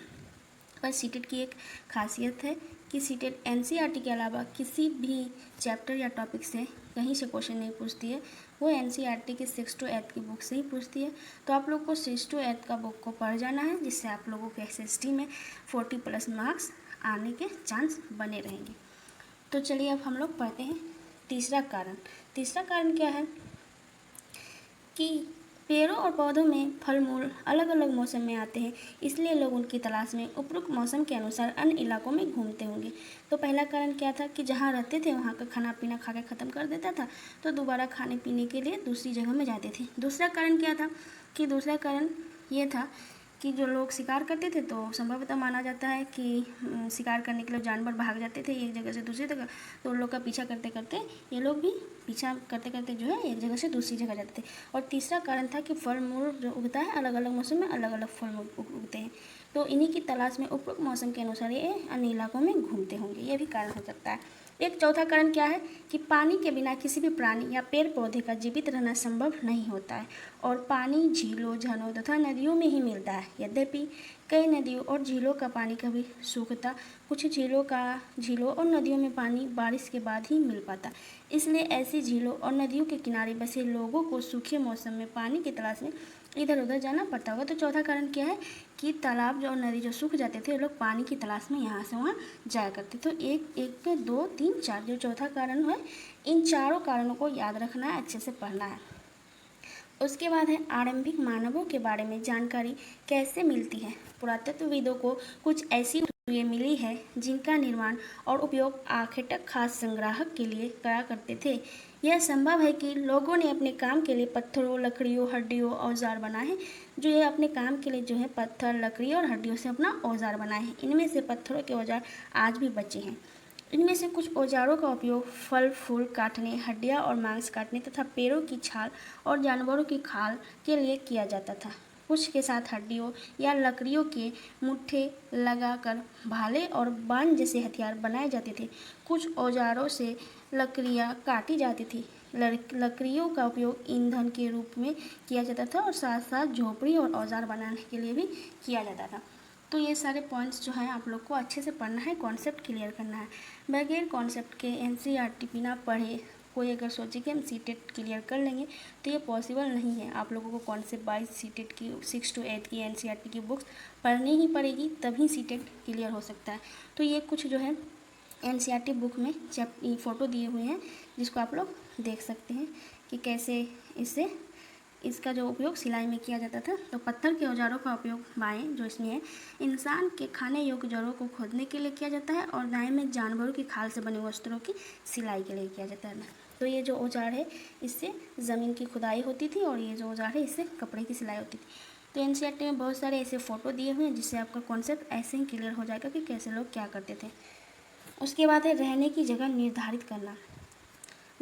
पर सीटेट की एक खासियत है कि सीटेट एनसीईआरटी के अलावा किसी भी चैप्टर या टॉपिक से कहीं से क्वेश्चन नहीं पूछती है। वो एनसीईआरटी की 6 to 8 की बुक से ही पूछती है। तो आप लोग को 6 to 8 का बुक को पढ़ जाना है, जिससे आप लोगों के एसएसटी में 40+ मार्क्स आने के चांस बने रहेंगे। तो चलिए अब हम लोग पढ़ते हैं तीसरा कारण। तीसरा कारण क्या है कि पेड़ों और पौधों में फल मूल अलग अलग मौसम में आते हैं, इसलिए लोग उनकी तलाश में उपरोक्त मौसम के अनुसार अन्य इलाकों में घूमते होंगे। तो पहला कारण क्या था कि जहाँ रहते थे वहाँ का खाना पीना खा के ख़त्म कर देता था, तो दोबारा खाने पीने के लिए दूसरी जगह में जाते थे। दूसरा कारण क्या था कि दूसरा कारण ये था कि जो लोग शिकार करते थे, तो संभवतः माना जाता है कि शिकार करने के लिए जानवर भाग जाते थे एक जगह से दूसरी जगह, तो उन लोग का पीछा करते करते ये लोग भी पीछा करते करते जो है एक जगह से दूसरी जगह जाते थे। और तीसरा कारण था कि फल मूल जो उगता है अलग अलग मौसम में अलग अलग फल मूल उगते हैं, तो इन्हीं की तलाश में उपरोक्त मौसम के अनुसार ये अन्य इलाकों में घूमते होंगे, ये भी कारण हो सकता है। एक चौथा कारण क्या है कि पानी के बिना किसी भी प्राणी या पेड़ पौधे का जीवित रहना संभव नहीं होता है, और पानी झीलों, झरनों तथा नदियों में ही मिलता है। यद्यपि कई नदियों और झीलों का पानी कभी सूखता, कुछ झीलों और नदियों में पानी बारिश के बाद ही मिल पाता, इसलिए ऐसी झीलों और नदियों के किनारे बसे लोगों को सूखे मौसम में पानी की तलाश में इधर उधर जाना पड़ता होगा। तो चौथा कारण क्या है कि तालाब जो और नदी जो सूख जाते थे, लोग पानी की तलाश में यहाँ से वहाँ जाया करते। तो एक 2 3 4 जो चौथा कारण है, इन चारों कारणों को याद रखना है, अच्छे से पढ़ना है। उसके बाद है आरंभिक मानवों के बारे में जानकारी कैसे मिलती है। पुरातत्वविदों को कुछ ऐसी वस्तुएं मिली है जिनका निर्माण और उपयोग आखेटक खाद्य संग्राहक के लिए करा करते थे। यह संभव है कि लोगों ने अपने काम के लिए पत्थरों, लकड़ियों, हड्डियों, औजार बनाए हैं। जो ये अपने काम के लिए जो है पत्थर, लकड़ी और हड्डियों से अपना औजार बनाए हैं। इनमें से पत्थरों के औजार आज भी बचे हैं। इनमें से कुछ औजारों का उपयोग फल फूल काटने, हड्डियाँ और मांस काटने तथा पेड़ों की छाल और जानवरों की खाल के लिए किया जाता था। कुछ के साथ हड्डियों या लकड़ियों के मुट्ठे लगाकर भाले और बाण जैसे हथियार बनाए जाते थे। कुछ औजारों से लकड़ियाँ काटी जाती थी। लकड़ियों का उपयोग ईंधन के रूप में किया जाता था और साथ साथ झोपड़ी और औजार बनाने के लिए भी किया जाता था। तो ये सारे पॉइंट्स जो हैं आप लोग को अच्छे से पढ़ना है, कॉन्सेप्ट क्लियर करना है। बगैर कॉन्सेप्ट के एनसीईआरटी बिना पढ़े कोई अगर सोचे कि हम सीटेट क्लियर कर लेंगे, तो ये पॉसिबल नहीं है। आप लोगों को कॉन्सेप्ट वाइज सीटेट की 6 to 8 की एनसीईआरटी की बुक्स पढ़नी ही पड़ेगी, तभी सीटेट क्लियर हो सकता है। तो ये कुछ जो है एनसीईआरटी बुक में फ़ोटो दिए हुए हैं, जिसको आप लोग देख सकते हैं कि कैसे इसका जो उपयोग सिलाई में किया जाता था। तो पत्थर के औजारों का उपयोग बाएं जो इसमें है, इंसान के खाने योग्य जड़ों को खोदने के लिए किया जाता है, और दाएं में जानवरों की खाल से बने वस्त्रों की सिलाई के लिए किया जाता है। तो ये जो औजार है, इससे ज़मीन की खुदाई होती थी, और ये जो औजार है, इससे कपड़े की सिलाई होती थी। तो एनसीईआरटी में बहुत सारे ऐसे फ़ोटो दिए हुए हैं, जिससे आपका कॉन्सेप्ट ऐसे ही क्लियर हो जाएगा कि कैसे लोग क्या करते थे। उसके बाद है रहने की जगह निर्धारित करना।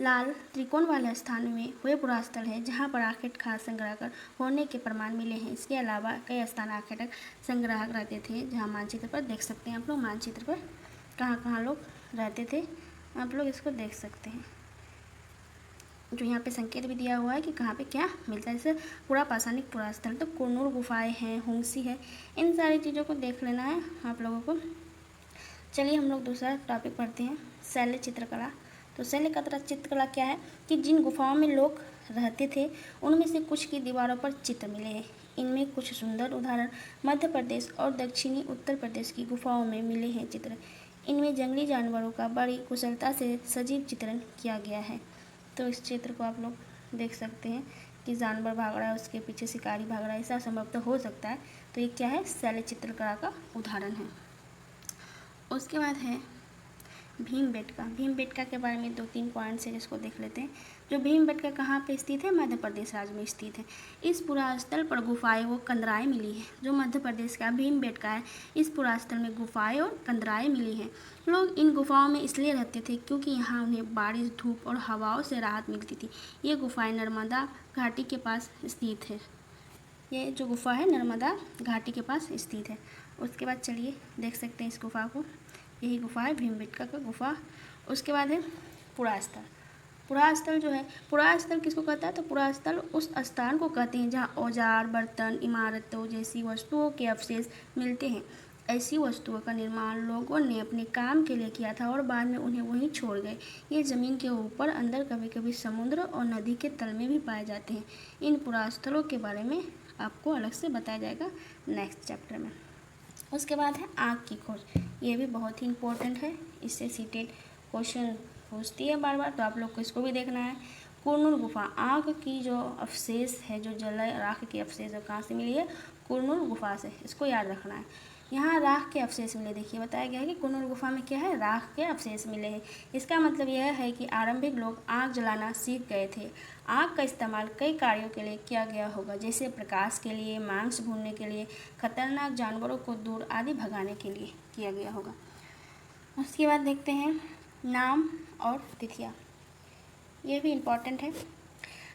लाल त्रिकोण वाले स्थान में वे पुरास्थल है जहाँ पर आखेट खाद्य संग्राहक होने के प्रमाण मिले हैं। इसके अलावा कई स्थान आखेटक संग्राहक रहते थे, जहाँ मानचित्र पर देख सकते हैं आप लोग। मानचित्र पर कहाँ कहाँ लोग रहते थे आप लोग इसको देख सकते हैं, जो यहाँ पे संकेत भी दिया हुआ है कि कहाँ पे क्या मिलता है। जैसे पूरा पाषाणिक पुरास्थल, तो कुरनूर गुफाएँ हैं, हुंसी है, इन सारी चीज़ों को देख लेना है आप लोगों को। चलिए हम लोग दूसरा टॉपिक पढ़ते हैं, शैल्य चित्रकला। तो शैल्य चित्रकला क्या है कि जिन गुफाओं में लोग रहते थे, उनमें से कुछ की दीवारों पर चित्र मिले हैं। इनमें कुछ सुंदर उदाहरण मध्य प्रदेश और दक्षिणी उत्तर प्रदेश की गुफाओं में मिले हैं चित्र। इनमें जंगली जानवरों का बड़ी कुशलता से सजीव चित्रण किया गया है। तो इस चित्र को आप लोग देख सकते हैं कि जानवर भाग रहा है, उसके पीछे शिकारी भाग रहा है, ऐसा संभव तो हो सकता है। तो ये क्या है, शैल्य चित्रकला का उदाहरण है। उसके बाद है भीमबेटका। भीमबेटका के बारे में 2-3 पॉइंट्स है, जिसको देख लेते हैं। जो भीमबेटका कहाँ पे स्थित है, मध्य प्रदेश राज्य में स्थित है। इस पुरास्थल पर गुफाएं व कंदराएं मिली हैं। जो मध्य प्रदेश का भीमबेटका है, इस पुरास्थल में गुफाएं और कंदराएं मिली हैं। लोग इन गुफाओं में इसलिए रहते थे क्योंकि यहाँ उन्हें बारिश, धूप और हवाओं से राहत मिलती थी। ये गुफाएँ नर्मदा घाटी के पास स्थित है। ये जो गुफा है नर्मदा घाटी के पास स्थित है। उसके बाद चलिए देख सकते हैं इस गुफा को, यही गुफा है भीमबेटका का गुफा। उसके बाद है पुरास्थल। पुरास्थल जो है, पुरास्थल किसको कहता है, तो पुरास्थल उस स्थान को कहते हैं जहाँ औजार, बर्तन, इमारतों जैसी वस्तुओं के अवशेष मिलते हैं। ऐसी वस्तुओं का निर्माण लोगों ने अपने काम के लिए किया था और बाद में उन्हें वहीं छोड़ गए। ये ज़मीन के ऊपर, अंदर, कभी कभी समुद्र और नदी के तल में भी पाए जाते हैं। इन पुरास्थलों के बारे में आपको अलग से बताया जाएगा नेक्स्ट चैप्टर में। उसके बाद है आग की खोज। ये भी बहुत ही इम्पोर्टेंट है, इससे सीटेट क्वेश्चन पूछती है बार बार, तो आप लोग को इसको भी देखना है। कुरनूल गुफा, आग की जो अवशेष है, जो जल राख के अवशेष जो कहाँ से मिली है, कुरनूल गुफा से, इसको याद रखना है। यहाँ राख के अवशेष मिले, देखिए बताया गया है कि कुरनूल गुफा में क्या है, राख के अवशेष मिले हैं। इसका मतलब यह है कि आरंभिक लोग आग जलाना सीख गए थे। आग का इस्तेमाल कई कार्यों के लिए किया गया होगा, जैसे प्रकाश के लिए, मांस भूनने के लिए, खतरनाक जानवरों को दूर आदि भगाने के लिए किया गया होगा। उसके बाद देखते हैं नाम और तिथियाँ, ये भी इम्पॉर्टेंट है।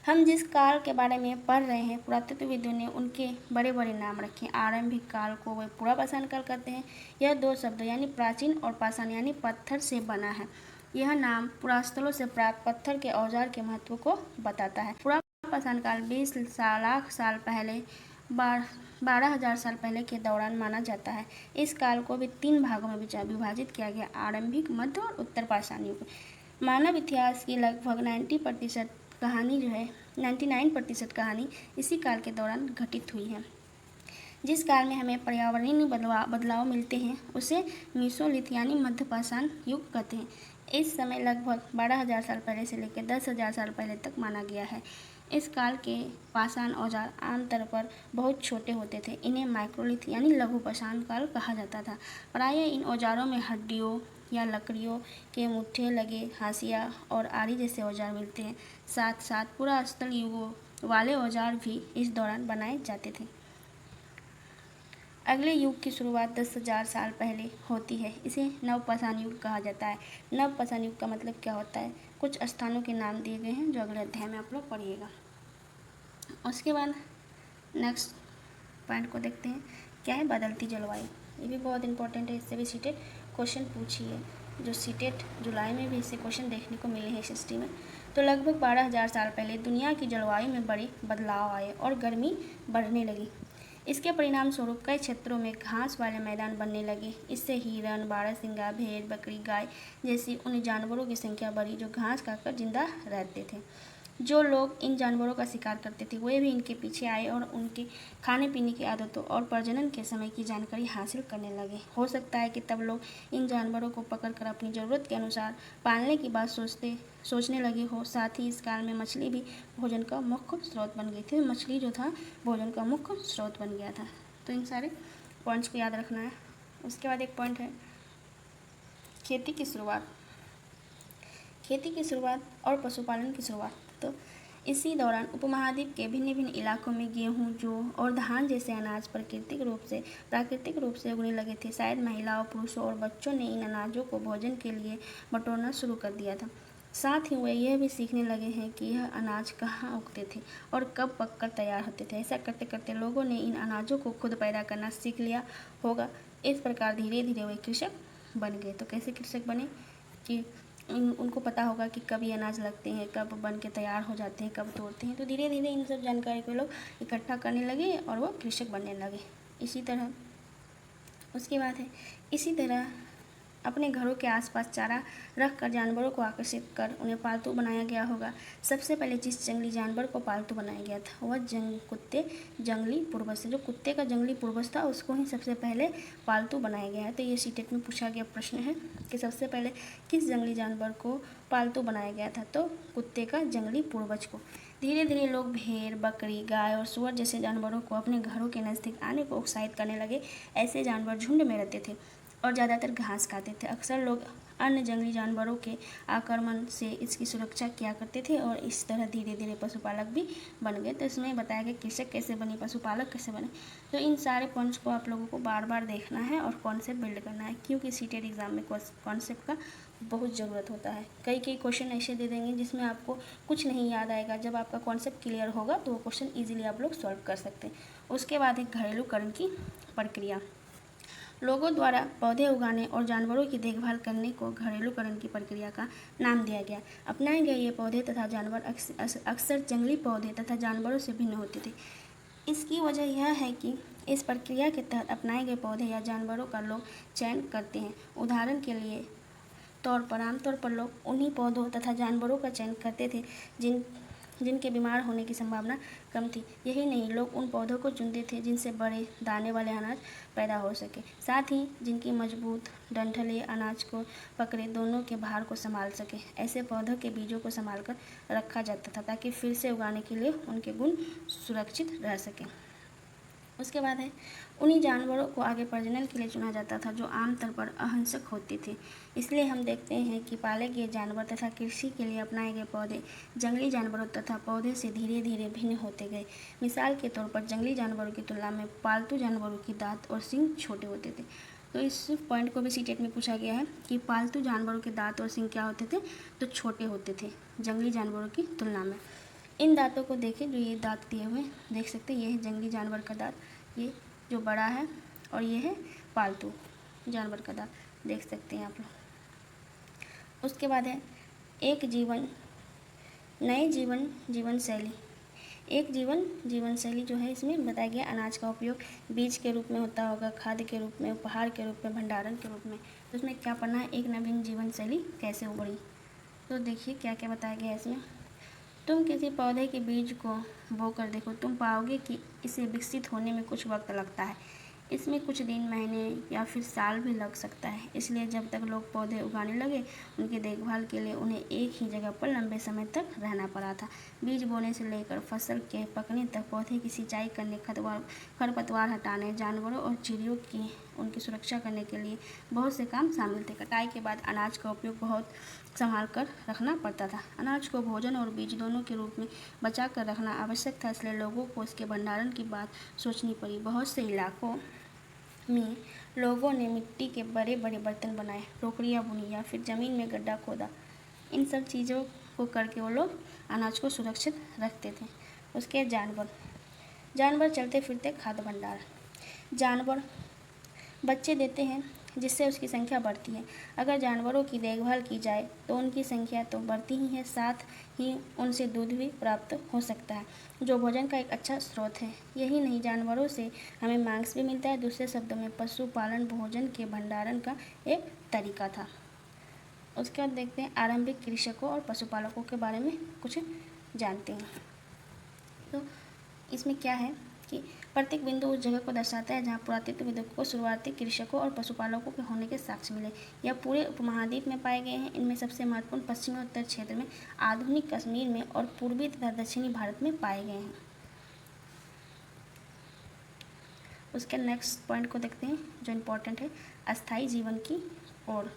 हम जिस काल के बारे में पढ़ रहे हैं, पुरातत्वविदों ने उनके बड़े बड़े नाम रखे। आरंभिक काल को वे पूरा पाषाण काल कहते हैं। यह दो शब्द यानी प्राचीन और पाषाण यानी पत्थर से बना है। यह नाम पुरास्थलों से प्राप्त पत्थर के औजार के महत्व को बताता है। पूरा पाषाण काल 20 लाख साल पहले 12,000 साल पहले के दौरान माना जाता है। इस काल को भी 3 भागों में विभाजित किया गया, आरंभिक, मध्य और उत्तर पाषाण युग। मानव इतिहास की लगभग 90% कहानी जो है, 99% कहानी इसी काल के दौरान घटित हुई है। जिस काल में हमें पर्यावरणीय बदलाव मिलते हैं उसे मीसोलिथ यानी मध्य पाषाण युग कहते हैं। इस समय लगभग 12,000 साल पहले से लेकर 10,000 साल पहले तक माना गया है। इस काल के पाषाण औजार आमतौर पर बहुत छोटे होते थे। इन्हें माइक्रोलिथ यानी लघु पाषाण काल कहा जाता था। प्रायः इन औजारों में हड्डियों या लकड़ियों के मुट्ठे लगे हाशिया और आरी जैसे औजार मिलते हैं। साथ साथ पूरा स्थल युगों वाले औजार भी इस दौरान बनाए जाते थे। अगले युग की शुरुआत 10,000 साल पहले होती है। इसे नवपाषाण युग कहा जाता है। नवपाषाण युग का मतलब क्या होता है, कुछ स्थानों के नाम दिए गए हैं जो अगले अध्याय में आप लोग पढ़िएगा। उसके बाद नेक्स्ट पॉइंट को देखते हैं, क्या है बदलती जलवायु। ये भी बहुत इंपॉर्टेंट है, इससे भी सीटेट क्वेश्चन पूछिए। जो सीटेट जुलाई में भी इससे क्वेश्चन देखने को मिले हैं एसएसटी में। तो लगभग 12,000 साल पहले दुनिया की जलवायु में बड़े बदलाव आए और गर्मी बढ़ने लगी। इसके परिणाम स्वरूप कई क्षेत्रों में घास वाले मैदान बनने लगे। इससे हिरन, बारहसिंगा, भेड़, बकरी, गाय जैसी उन जानवरों की संख्या बढ़ी जो घास खाकर जिंदा रहते थे। जो लोग इन जानवरों का शिकार करते थे वे भी इनके पीछे आए और उनके खाने पीने की आदतों और प्रजनन के समय की जानकारी हासिल करने लगे। हो सकता है कि तब लोग इन जानवरों को पकड़कर अपनी ज़रूरत के अनुसार पालने की बात सोचने लगे हो। साथ ही इस काल में मछली भी भोजन का मुख्य स्रोत बन गई थी। मछली जो था भोजन का मुख्य स्रोत बन गया था। तो इन सारे पॉइंट्स को याद रखना है। उसके बाद एक पॉइंट है खेती की शुरुआत। खेती की शुरुआत और पशुपालन की शुरुआत। तो इसी दौरान उपमहाद्वीप के भिन्न भिन्न इलाकों में गेहूं, जौ और धान जैसे अनाज प्राकृतिक रूप से उगने लगे थे। शायद महिलाओं, पुरुषों और बच्चों ने इन अनाजों को भोजन के लिए बटोरना शुरू कर दिया था। साथ ही वे यह भी सीखने लगे हैं कि यह अनाज कहाँ उगते थे और कब पककर तैयार होते थे। ऐसा करते करते लोगों ने इन अनाजों को खुद पैदा करना सीख लिया होगा। इस प्रकार धीरे धीरे वे कृषक बन गए। तो कैसे कृषक बने कि उनको पता होगा कि कब ये अनाज लगते हैं, कब बन के तैयार हो जाते हैं, कब तोड़ते हैं। तो धीरे धीरे इन सब जानकारी को लोग इकट्ठा करने लगे और वो कृषक बनने लगे। इसी तरह उसके बाद है इसी तरह अपने घरों के आसपास चारा रखकर जानवरों को आकर्षित कर उन्हें पालतू बनाया गया होगा। सबसे पहले जिस जंगली जानवर को पालतू बनाया गया था वह कुत्ते जंगली पूर्वज थे। जो कुत्ते का जंगली पूर्वज था उसको ही सबसे पहले पालतू बनाया गया है। तो ये सीटेट में पूछा गया प्रश्न है कि सबसे पहले किस जंगली जानवर को पालतू बनाया गया था, तो कुत्ते का जंगली पूर्वज को। धीरे धीरे लोग भेड़, बकरी, गाय और सूअर जैसे जानवरों को अपने घरों के नज़दीक आने को उत्साहित करने लगे। ऐसे जानवर झुंड में रहते थे और ज़्यादातर घास खाते थे। अक्सर लोग अन्य जंगली जानवरों के आक्रमण से इसकी सुरक्षा किया करते थे और इस तरह धीरे धीरे पशुपालक भी बन गए। तो इसमें बताया गया कृषक कैसे बने, पशुपालक कैसे बने। तो इन सारे पॉइंट्स को आप लोगों को बार बार देखना है और कॉन्सेप्ट बिल्ड करना है, क्योंकि सीटेट एग्जाम में कॉन्सेप्ट का बहुत ज़रूरत होता है। कई क्वेश्चन ऐसे दे देंगे जिसमें आपको कुछ नहीं याद आएगा। जब आपका कॉन्सेप्ट क्लियर होगा तो वो क्वेश्चन ईजिली आप लोग सॉल्व कर सकते हैं। उसके बाद एक घरेलूकरण की प्रक्रिया। लोगों द्वारा पौधे उगाने और जानवरों की देखभाल करने को घरेलूकरण की प्रक्रिया का नाम दिया गया। अपनाए गए ये पौधे तथा जानवर अक्सर जंगली पौधे तथा जानवरों से भिन्न होते थे। इसकी वजह यह है कि इस प्रक्रिया के तहत अपनाए गए पौधे या जानवरों का लोग चयन करते हैं। उदाहरण के लिए आमतौर पर लोग उन्हीं पौधों तथा जानवरों का चयन करते थे जिनके बीमार होने की संभावना कम थी। यही नहीं, लोग उन पौधों को चुनते थे जिनसे बड़े दाने वाले अनाज पैदा हो सके, साथ ही जिनकी मजबूत डंठलें अनाज को पकड़े दोनों के भार को संभाल सके। ऐसे पौधों के बीजों को संभाल कर रखा जाता था ताकि फिर से उगाने के लिए उनके गुण सुरक्षित रह सकें। उसके बाद है, उन्हीं जानवरों को आगे प्रजनन के लिए चुना जाता था जो आमतौर पर अहिंसक होते थे। इसलिए हम देखते हैं कि पाले गए जानवर तथा कृषि के लिए अपनाए गए पौधे जंगली जानवरों तथा पौधे से धीरे धीरे भिन्न होते गए। मिसाल के तौर पर जंगली जानवरों की तुलना में पालतू जानवरों की दांत और सींग छोटे होते थे। तो इस पॉइंट को भी सीटेट में पूछा गया है कि पालतू जानवरों के दांत और सींग क्या होते थे, तो छोटे होते थे जंगली जानवरों की तुलना में। इन दांतों को देखें, जो ये दांत दिए हुए देख सकते हैं, ये है जंगली जानवर का दांत, ये जो बड़ा है, और ये है पालतू जानवर का दांत, देख सकते हैं आप लोग। उसके बाद है, एक जीवन नए जीवन शैली। एक जीवन शैली जो है, इसमें बताया गया अनाज का उपयोग बीज के रूप में होता होगा, खाद्य के रूप में, उपहार के रूप में, भंडारण के रूप में। तो इसमें क्या पढ़ना है, एक नवीन जीवन शैली कैसे उभरी। तो देखिए क्या क्या बताया गया है इसमें। तुम किसी पौधे के बीज को बोकर देखो, तुम पाओगे कि इसे विकसित होने में कुछ वक्त लगता है। इसमें कुछ दिन, महीने या फिर साल भी लग सकता है। इसलिए जब तक लोग पौधे उगाने लगे, उनकी देखभाल के लिए उन्हें एक ही जगह पर लंबे समय तक रहना पड़ा था। बीज बोने से लेकर फसल के पकने तक पौधे की सिंचाई करने, खरपतवार हटाने, जानवरों और चिड़ियों की उनकी सुरक्षा करने के लिए बहुत से काम शामिल थे। कटाई के बाद अनाज का उपयोग बहुत संभाल कर रखना पड़ता था। अनाज को भोजन और बीज दोनों के रूप में बचा कर रखना आवश्यक था, इसलिए लोगों को इसके भंडारण की बात सोचनी पड़ी। बहुत से इलाकों में लोगों ने मिट्टी के बड़े बड़े बर्तन बनाए, टोकरियाँ बुनी या फिर ज़मीन में गड्ढा खोदा। इन सब चीज़ों को करके वो लोग अनाज को सुरक्षित रखते थे। उसके जानवर चलते फिरते खाद्य भंडार। जानवर बच्चे देते हैं जिससे उसकी संख्या बढ़ती है। अगर जानवरों की देखभाल की जाए तो उनकी संख्या तो बढ़ती ही है, साथ ही उनसे दूध भी प्राप्त हो सकता है, जो भोजन का एक अच्छा स्रोत है। यही नहीं, जानवरों से हमें मांस भी मिलता है। दूसरे शब्दों में पशुपालन भोजन के भंडारण का एक तरीका था। उसके बाद देखते हैं आरंभिक कृषकों और पशुपालकों के बारे में कुछ जानते हैं। तो इसमें क्या है कि प्रत्येक बिंदु उस जगह को दर्शाता है जहाँ पुरातत्वविदों को शुरुआती कृषकों और पशुपालकों के होने के साक्ष्य मिले। यह पूरे उपमहाद्वीप में पाए गए हैं। इनमें सबसे महत्वपूर्ण पश्चिमी और उत्तर क्षेत्र में, आधुनिक कश्मीर में और पूर्वी तथा दक्षिणी भारत में पाए गए हैं। उसके नेक्स्ट पॉइंट को देखते हैं जो इम्पोर्टेंट है, अस्थायी जीवन की ओर।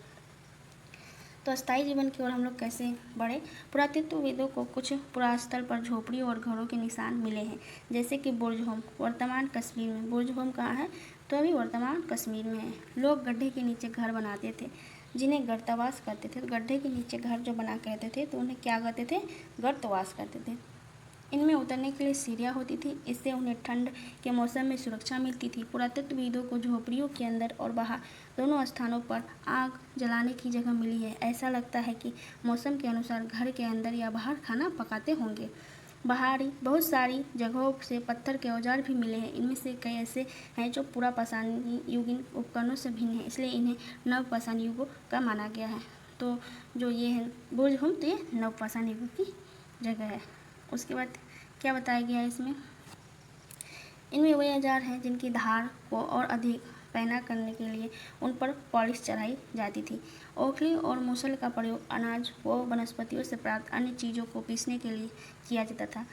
तो अस्थायी जीवन की ओर हम लोग कैसे बढ़े। पुरातत्वविदों को कुछ पुरास्थल पर झोपड़ियों और घरों के निशान मिले हैं, जैसे कि बुर्जहोम वर्तमान कश्मीर में। बुर्जहोम कहाँ है, तो अभी वर्तमान कश्मीर में है। लोग गड्ढे के नीचे घर बनाते थे, जिन्हें गर्तवास कहते थे। तो गड्ढे के नीचे घर जो बना कहते थे, तो उन्हें क्या कहते थे, गर्तवास कहते थे। इनमें उतरने के लिए सीढ़ियाँ होती थी, इससे उन्हें ठंड के मौसम में सुरक्षा मिलती थी। पुरातत्वविदों को झोपड़ियों के अंदर और बाहर दोनों स्थानों पर आग जलाने की जगह मिली है। ऐसा लगता है कि मौसम के अनुसार घर के अंदर या बाहर खाना पकाते होंगे। बाहरी बहुत सारी जगहों से पत्थर के औजार भी मिले हैं। इनमें से कई ऐसे हैं जो पुरापाषाण युगीन उपकरणों से भिन्न हैं, इसलिए इन्हें नवपाषाण युगों का माना गया है। तो जो ये है बुर्जहोम, तो ये नवपाषाण युग की जगह है। उसके बाद क्या बताया गया है इसमें, इनमें वे औजार हैं जिनकी धार को और अधिक पैना करने के लिए उन पर पॉलिश चढ़ाई जाती थी। ओखली और मूसल का प्रयोग अनाज व वनस्पतियों से प्राप्त अन्य चीज़ों को पीसने के लिए किया जाता था।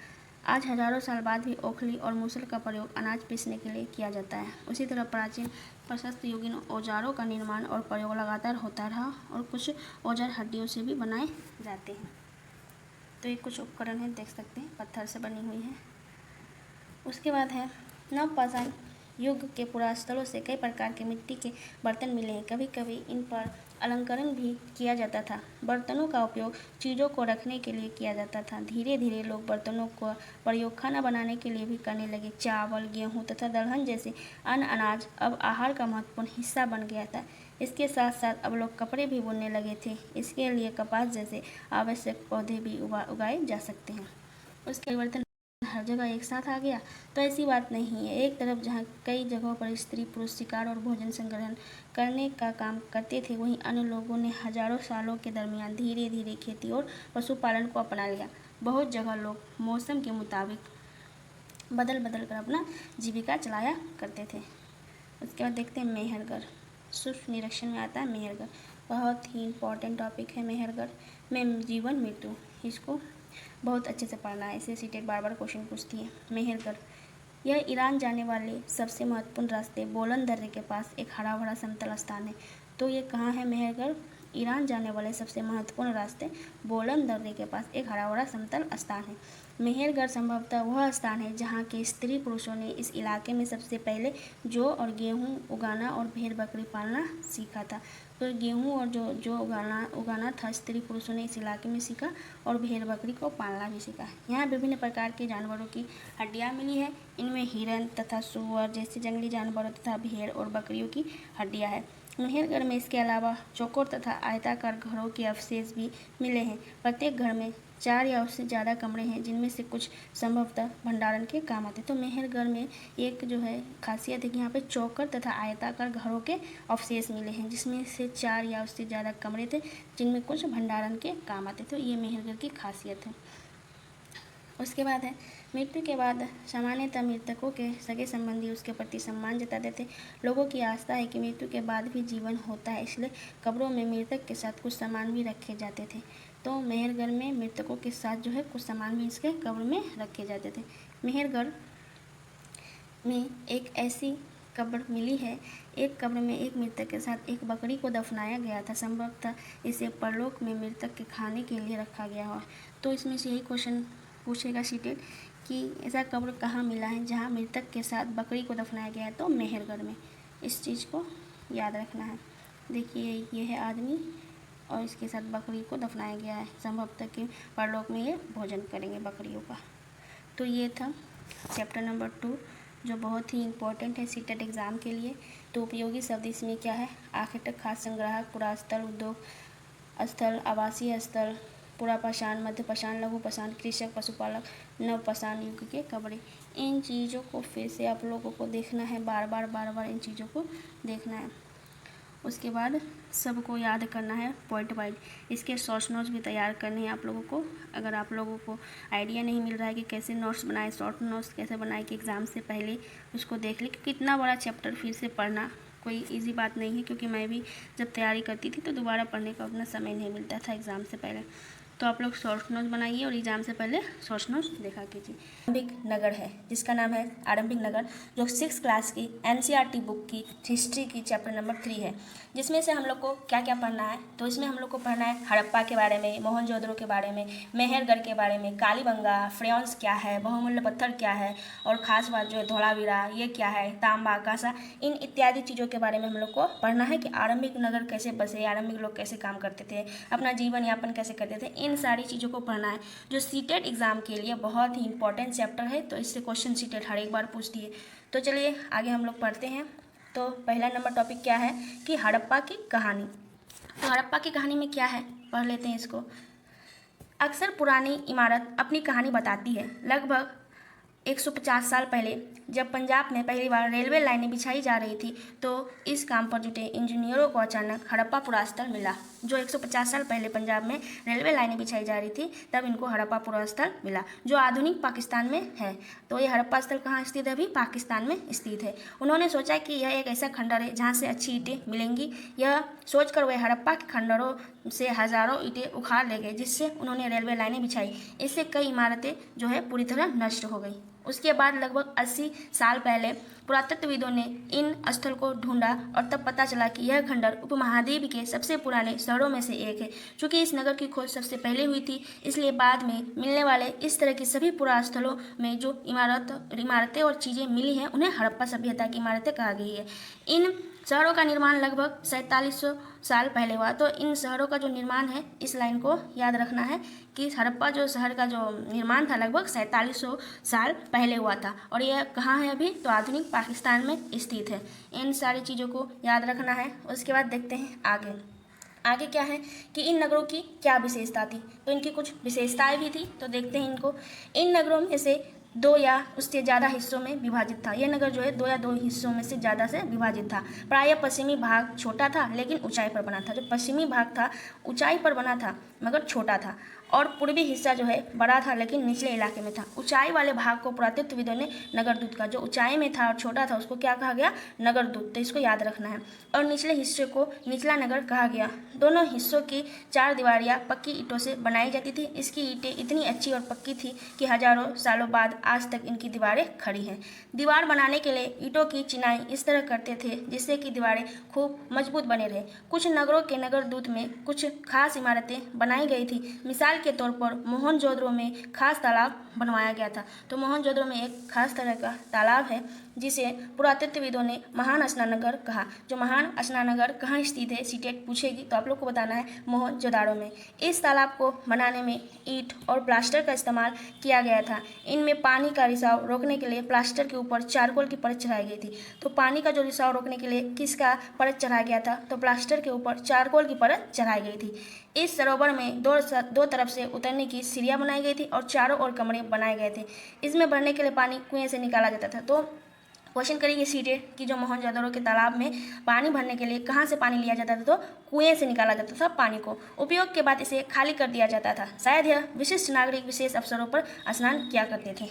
आज हजारों साल बाद भी ओखली और मूसल का प्रयोग अनाज पीसने के लिए किया जाता है। उसी तरह प्राचीन प्रशस्त युगीन औजारों का निर्माण और प्रयोग लगातार होता रहा, और कुछ औजार हड्डियों से भी बनाए जाते हैं। तो ये कुछ उपकरण हैं, देख सकते हैं, पत्थर से बनी हुई है। उसके बाद है नवपाषाण युग के पुरास्थलों से कई प्रकार के मिट्टी के बर्तन मिले हैं। कभी कभी इन पर अलंकरण भी किया जाता था। बर्तनों का उपयोग चीज़ों को रखने के लिए किया जाता था। धीरे धीरे लोग बर्तनों का प्रयोग खाना बनाने के लिए भी करने लगे। चावल, गेहूँ तथा दलहन जैसे अन्य अनाज अब आहार का महत्वपूर्ण हिस्सा बन गया था। इसके साथ साथ अब लोग कपड़े भी बुनने लगे थे। इसके लिए कपास जैसे आवश्यक पौधे भी उगाए जा सकते हैं। उसके परिवर्तन हर जगह एक साथ आ गया, तो ऐसी बात नहीं है। एक तरफ जहाँ कई जगहों पर स्त्री पुरुष शिकार और भोजन संग्रहण करने का काम करते थे, वहीं अन्य लोगों ने हजारों सालों के दरमियान धीरे धीरे खेती और पशुपालन को अपना लिया। बहुत जगह लोग मौसम के मुताबिक बदल बदल कर अपना जीविका चलाया करते थे। उसके बाद देखते हैं मेहरगढ़। सूक्ष्म निरीक्षण में आता है मेहरगढ़। बहुत ही इम्पोर्टेंट टॉपिक है मेहरगढ़ में जीवन मृत्यु। इसको बहुत अच्छे से पढ़ना है, इसे सीटेट बार बार क्वेश्चन पूछती है। मेहरगढ़ यह ईरान जाने वाले सबसे महत्वपूर्ण रास्ते बोलन दर्रे के पास एक हरा भरा समतल स्थान है। तो ये कहाँ है मेहरगढ़? ईरान जाने वाले सबसे महत्वपूर्ण रास्ते बोलन दर्रे के पास एक हरा भरा समतल स्थान है। मेहरगढ़ संभवतः वह स्थान है जहाँ के स्त्री पुरुषों ने इस इलाके में सबसे पहले जौ और गेहूँ उगाना और भेड़ बकरी पालना सीखा था। तो गेहूँ और जौ उगाना था स्त्री पुरुषों ने इस इलाके में सीखा और भेड़ बकरी को पालना भी सीखा। यहाँ विभिन्न प्रकार के जानवरों की हड्डियाँ मिली है। इनमें हिरन तथा सूअर जैसे जंगली जानवरों तथा भेड़ और बकरियों की हड्डियाँ हैं। मेहरगढ़ में इसके अलावा चौकोर तथा आयताकार घरों के अवशेष भी मिले हैं। प्रत्येक घर में 4 या उससे ज़्यादा कमरे हैं, जिनमें से कुछ संभवतः भंडारण के काम आते हैं। तो मेहरगढ़ में एक जो है खासियत है कि यहाँ पे चौकोर तथा आयताकार घरों के अवशेष मिले हैं, जिसमें से 4 या उससे ज़्यादा कमरे थे, जिनमें कुछ भंडारण के काम आते। तो ये मेहरगढ़ की खासियत है। उसके बाद है मृत्यु के बाद सामान्यतः मृतकों के सगे संबंधी उसके प्रति सम्मान जताते थे। लोगों की आस्था है कि मृत्यु के बाद भी जीवन होता है, इसलिए कब्रों में मृतक के साथ कुछ सामान भी रखे जाते थे। तो मेहरगढ़ में मृतकों के साथ जो है कुछ सामान भी इसके कब्र में रखे जाते थे। मेहरगढ़ में एक ऐसी कब्र मिली है, एक कब्र में एक मृतक के साथ एक बकरी को दफनाया गया था। संभवतः इसे परलोक में मृतक के खाने के लिए रखा गया हो। तो इसमें से यही क्वेश्चन पूछेगा सीटेट कि ऐसा कब्र कहाँ मिला है जहाँ मृतक के साथ बकरी को दफनाया गया है। तो मेहरगढ़ में। इस चीज़ को याद रखना है। देखिए ये है आदमी और इसके साथ बकरी को दफनाया गया है। संभवतः कि परलोक में ये भोजन करेंगे बकरियों का। तो ये था चैप्टर नंबर 2, जो बहुत ही इम्पोर्टेंट है सीटेट एग्ज़ाम के लिए। तो उपयोगी शब्द इसमें क्या है? आखेटक, खाद्य संग्राहक, पुरास्थल, उद्योग स्थल, आवासीय स्थल, पुरापाषाण, मध्यपाषाण, लघुपाषाण, कृषक, पशुपालक, नवपाषाण युग के कपड़े। इन चीज़ों को फिर से आप लोगों को देखना है, बार बार इन चीज़ों को देखना है। उसके बाद सबको याद करना है पॉइंट वाइज। इसके शॉर्ट नोट्स भी तैयार करने हैं आप लोगों को। अगर आप लोगों को आइडिया नहीं मिल रहा है कि कैसे नोट्स बनाए, शॉर्ट नोट्स कैसे बनाए कि एग्ज़ाम से पहले उसको देख लें, क्योंकि इतना बड़ा चैप्टर फिर से पढ़ना कोई इजी बात नहीं है, क्योंकि मैं भी जब तैयारी करती थी तो दोबारा पढ़ने का उतना समय नहीं मिलता था एग्ज़ाम से पहले। तो आप लोग शॉर्ट नोट्स बनाइए और एग्जाम से पहले शॉर्ट नोट्स देखा कीजिए। आरंभिक नगर है जिसका नाम है आरंभिक नगर, जो 6th क्लास की NCERT बुक की हिस्ट्री की चैप्टर नंबर 3 है, जिसमें से हम लोग को क्या क्या पढ़ना है। तो इसमें हम लोग को पढ़ना है हड़प्पा के बारे में, मोहनजोदड़ो के बारे में, मेहरगढ़ के बारे में, कालीबंगा, फ्रेंस क्या है, बहुमूल्य पत्थर क्या है, और खास बात जो है धोलावीरा ये क्या है, तांबा, कांसा, इन इत्यादि चीज़ों के बारे में हम लोग को पढ़ना है कि आरंभिक नगर कैसे बसे, आरंभिक लोग कैसे काम करते थे, अपना जीवन यापन कैसे करते थे। इन सारी चीज़ों को पढ़ना है, जो सीटेट एग्ज़ाम के लिए बहुत ही इंपॉर्टेंट चैप्टर है। तो इससे क्वेश्चन सीटेट हर एक बार पूछती है। तो चलिए आगे हम लोग पढ़ते हैं। तो पहला नंबर टॉपिक क्या है कि हड़प्पा की कहानी। तो हड़प्पा की कहानी में क्या है, पढ़ लेते हैं इसको। अक्सर पुरानी इमारत अपनी कहानी बताती है। लगभग 150 साल पहले जब पंजाब में पहली बार रेलवे लाइनें बिछाई जा रही थी, तो इस काम पर जुटे इंजीनियरों को अचानक हड़प्पा पुरास्थल मिला। जो 150 साल पहले पंजाब में रेलवे लाइनें बिछाई जा रही थी, तब इनको हड़प्पा पुरास्थल मिला, जो आधुनिक पाकिस्तान में है। तो ये हड़प्पा स्थल कहाँ स्थित है? अभी पाकिस्तान में स्थित है। उन्होंने सोचा कि यह एक ऐसा खंडर है जहाँ से अच्छी ईंटें मिलेंगी। यह सोचकर वे हड़प्पा के खंडरों से हज़ारों ईंटें उखाड़ ले गए, जिससे उन्होंने रेलवे लाइनें बिछाई। इससे कई इमारतें जो है पूरी तरह नष्ट हो गई। उसके बाद लगभग 80 साल पहले पुरातत्वविदों ने इन स्थल को ढूंढा और तब पता चला कि यह खंडर उपमहाद्वीप के सबसे पुराने शहरों में से एक है। चूँकि इस नगर की खोज सबसे पहले हुई थी, इसलिए बाद में मिलने वाले इस तरह के सभी पुरास्थलों में जो इमारतें और चीज़ें मिली हैं, उन्हें हड़प्पा सभ्यता की इमारतें कहा गई है। इन शहरों का निर्माण लगभग 4700 साल पहले हुआ। तो इन शहरों का जो निर्माण है, इस लाइन को याद रखना है कि हड़प्पा जो शहर का जो निर्माण था लगभग 4700 साल पहले हुआ था। और यह कहाँ है अभी? तो आधुनिक पाकिस्तान में स्थित है। इन सारी चीज़ों को याद रखना है। उसके बाद देखते हैं आगे क्या है कि इन नगरों की क्या विशेषता थी। तो इनकी कुछ विशेषताएं भी थी, तो देखते हैं इनको। इन नगरों में से 2 या उससे ज़्यादा हिस्सों में विभाजित था। यह नगर जो है 2 या 2 हिस्सों में से ज़्यादा से विभाजित था। प्रायः पश्चिमी भाग छोटा था लेकिन ऊंचाई पर बना था। जो पश्चिमी भाग था ऊंचाई पर बना था मगर छोटा था, और पूर्वी हिस्सा जो है बड़ा था लेकिन निचले इलाके में था। ऊंचाई वाले भाग को पुरातत्वविदों ने नगरदूत का, जो ऊंचाई में था और छोटा था उसको क्या कहा गया, नगरदूत। तो इसको याद रखना है। और निचले हिस्से को निचला नगर कहा गया। दोनों हिस्सों की चार दीवारियाँ पक्की ईंटों से बनाई जाती थी। इसकी ईंटें इतनी अच्छी और पक्की थी कि हजारों सालों बाद आज तक इनकी दीवारें खड़ी हैं। दीवार बनाने के लिए ईंटों की चिनाई इस तरह करते थे जिससे कि दीवारें खूब मजबूत बने रहे। कुछ नगरों के नगरदूत में कुछ खास इमारतें बनाई गई थी। मिसाल के तौर पर मोहनजोदड़ो में खास तालाब बनवाया गया था। तो मोहनजोदड़ो में एक खास तरह का तालाब है जिसे पुरातत्वविदों ने महान स्नानघर कहा। जो महान स्नानघर कहाँ स्थित है, सीटेट पूछेगी तो आप लोग को बताना है मोहनजोदड़ो में। इस तालाब को बनाने में ईंट और प्लास्टर का इस्तेमाल किया गया था। इनमें पानी का रिसाव रोकने के लिए प्लास्टर के ऊपर चारकोल की परत चढ़ाई गई थी। तो पानी का जो रिसाव रोकने के लिए किसका परत चढ़ाया गया था, तो प्लास्टर के ऊपर चारकोल की परत चढ़ाई गई थी। इस सरोवर में दो तरफ से उतरने की सीढ़ियाँ बनाई गई थी और चारों ओर कमरे बनाए गए थे। इसमें भरने के लिए पानी कुएं से निकाला जाता था। तो क्वेश्चन करिए सीटेट कि जो मोहनजोदड़ो के तालाब में पानी भरने के लिए कहाँ से पानी लिया जाता था, तो कुएं से निकाला जाता था पानी को। उपयोग के बाद इसे खाली कर दिया जाता था। शायद यह विशिष्ट नागरिक विशेष अवसरों पर स्नान किया करते थे।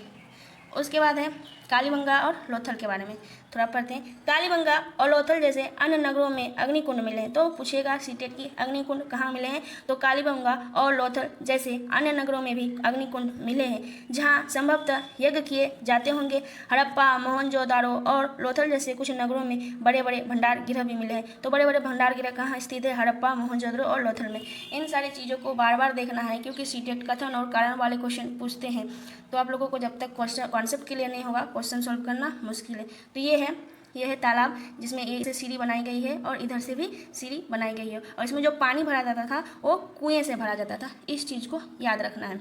उसके बाद है कालीबंगा और लोथल के बारे में थोड़ा पढ़ते हैं। कालीबंगा और लोथल जैसे अन्य नगरों में अग्निकुंड मिले हैं। तो पूछेगा सीटेट की अग्निकुंड कहाँ मिले हैं, तो कालीबंगा और लोथल जैसे अन्य नगरों में भी अग्निकुंड मिले हैं जहाँ संभवतः यज्ञ किए जाते होंगे। हड़प्पा, मोहनजोदड़ो और लोथल जैसे कुछ नगरों में बड़े बड़े भंडार गृह भी मिले हैं। तो बड़े बड़े भंडार गृह कहाँ स्थित है, हड़प्पा, मोहनजोदड़ो और लोथल में। इन सारी चीज़ों को बार बार देखना है क्योंकि सीटेट कथन और कारण वाले क्वेश्चन पूछते हैं। तो आप लोगों को जब तक कॉन्सेप्ट क्लियर नहीं होगा क्वेश्चन सॉल्व करना मुश्किल है। तो ये है तालाब जिसमें एक से सीढ़ी बनाई गई है और इधर से भी सीढ़ी बनाई गई है। और इसमें जो पानी भरा जाता था वो कुएं से भरा जाता था। इस चीज़ को याद रखना है।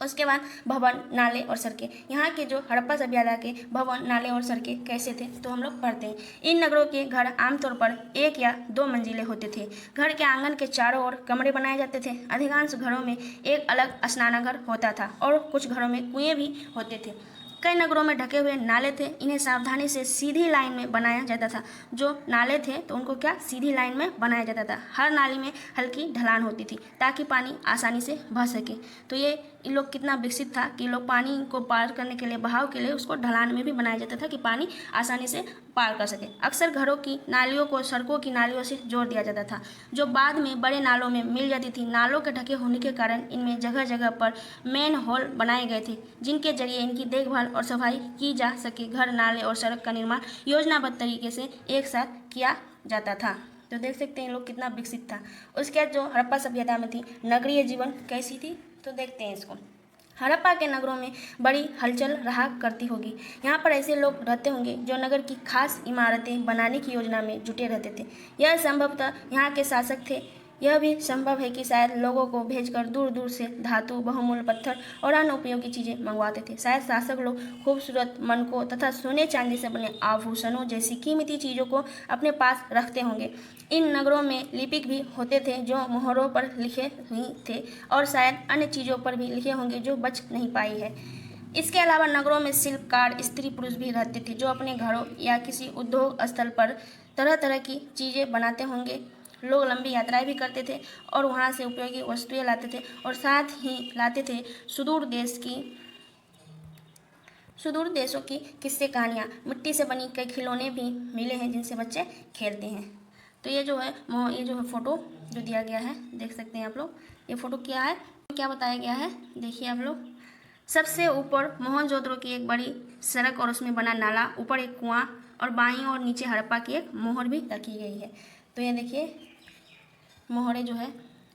उसके बाद भवन, नाले और सड़कें। यहाँ के जो हड़प्पा सभ्यता के भवन, नाले और सड़कें कैसे थे, तो हम लोग पढ़ते हैं। इन नगरों के घर आमतौर पर 1 या 2 मंजिले होते थे। घर के आंगन के चारों ओर कमरे बनाए जाते थे। अधिकांश घरों में एक अलग स्नानघर होता था और कुछ घरों में कुएं भी होते थे। कई नगरों में ढके हुए नाले थे। इन्हें सावधानी से सीधी लाइन में बनाया जाता था। जो नाले थे तो उनको क्या सीधी लाइन में बनाया जाता था। हर नाली में हल्की ढलान होती थी ताकि पानी आसानी से बह सके। तो ये इन लोग कितना विकसित था कि लोग पानी को पार करने के लिए, बहाव के लिए उसको ढलान में भी बनाया जाता था कि पानी आसानी से पार कर सके। अक्सर घरों की नालियों को सड़कों की नालियों से जोड़ दिया जाता था जो बाद में बड़े नालों में मिल जाती थी। नालों के ढके होने के कारण इनमें जगह जगह पर मेन होल बनाए गए थे जिनके जरिए इनकी देखभाल और सफाई की जा सके। घर, नाले और सड़क का निर्माण योजनाबद्ध तरीके से एक साथ किया जाता था। तो देख सकते हैं लोग कितना विकसित था। उसके बाद जो हड़प्पा सभ्यता में थी, नगरीय जीवन कैसी थी, तो देखते हैं इसको। हड़प्पा के नगरों में बड़ी हलचल रहा करती होगी। यहाँ पर ऐसे लोग रहते होंगे जो नगर की खास इमारतें बनाने की योजना में जुटे रहते थे। यह संभवतः यहाँ के शासक थे। यह भी संभव है कि शायद लोगों को भेजकर दूर दूर से धातु, बहुमूल्य पत्थर और अन्य उपयोगी चीज़ें मंगवाते थे। शायद शासक लोग खूबसूरत मनकों तथा सोने चांदी से बने आभूषणों जैसी कीमती चीज़ों को अपने पास रखते होंगे। इन नगरों में लिपिक भी होते थे जो मोहरों पर लिखे हुए थे और शायद अन्य चीज़ों पर भी लिखे होंगे जो बच नहीं पाई है। इसके अलावा नगरों में शिल्पकार, स्त्री पुरुष भी रहते थे जो अपने घरों या किसी उद्योग स्थल पर तरह तरह की चीज़ें बनाते होंगे। लोग लंबी यात्राएं भी करते थे और वहाँ से उपयोगी वस्तुएं लाते थे और साथ ही लाते थे सुदूर देशों की किस्से, कहानियाँ। मिट्टी से बनी कई खिलौने भी मिले हैं जिनसे बच्चे खेलते हैं। तो ये जो है फ़ोटो जो दिया गया है, देख सकते हैं आप लोग। ये फ़ोटो क्या है, क्या बताया गया है, देखिए आप लोग। सबसे ऊपर मोहनजोदड़ो की एक बड़ी सड़क और उसमें बना नाला, ऊपर एक कुआं और बाईं और नीचे हड़प्पा की एक मोहर भी रखी गई है। तो ये देखिए मोहरे जो है,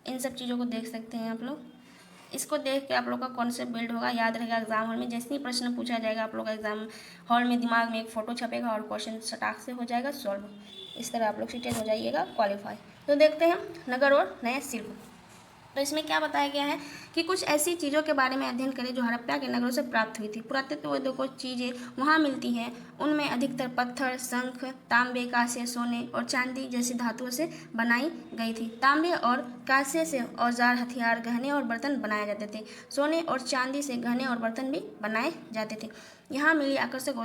इन सब चीज़ों को देख सकते हैं आप लोग। इसको देख के आप लोग का कॉन्सेप्ट बिल्ड होगा, याद रहेगा एग्जाम हॉल में। जैसे ही प्रश्न पूछा जाएगा आप लोग का एग्जाम हॉल में दिमाग में एक फ़ोटो छपेगा और क्वेश्चन सटाक से हो जाएगा सॉल्व। इस तरह आप लोग सीटेड हो जाइएगा, क्वालिफाई। तो देखते हैं नगर और नए शिल्प। तो इसमें क्या बताया गया है कि कुछ ऐसी चीज़ों के बारे में अध्ययन करें जो हड़प्पा के नगरों से प्राप्त हुई थी। पुरातत्वविदों को चीज़ें वहाँ मिलती हैं, उनमें अधिकतर पत्थर, शंख, तांबे, कांसे, सोने और चांदी जैसी धातुओं से बनाई गई थी। तांबे और कांसे से औजार, हथियार, गहने और बर्तन बनाए जाते थे। सोने और चांदी से गहने और बर्तन भी बनाए जाते थे। यहाँ मिली आकर्षक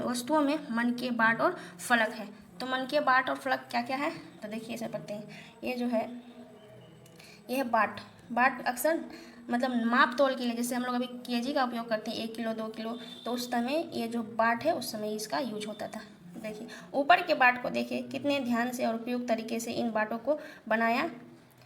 वस्तुओं में मनके, बाट और फलक है। तो मनके, बाट और फलक क्या क्या है, तो देखिए इसे पढ़ते हैं। ये जो है ये है बाट। बाट अक्सर मतलब माप तोल के लिए, जैसे हम लोग अभी केजी का उपयोग करते हैं 1 किलो 2 किलो, तो उस समय ये जो बाट है उस समय इसका यूज होता था। देखिए ऊपर के बाट को देखिए कितने ध्यान से और उपयुक्त तरीके से इन बाटों को बनाया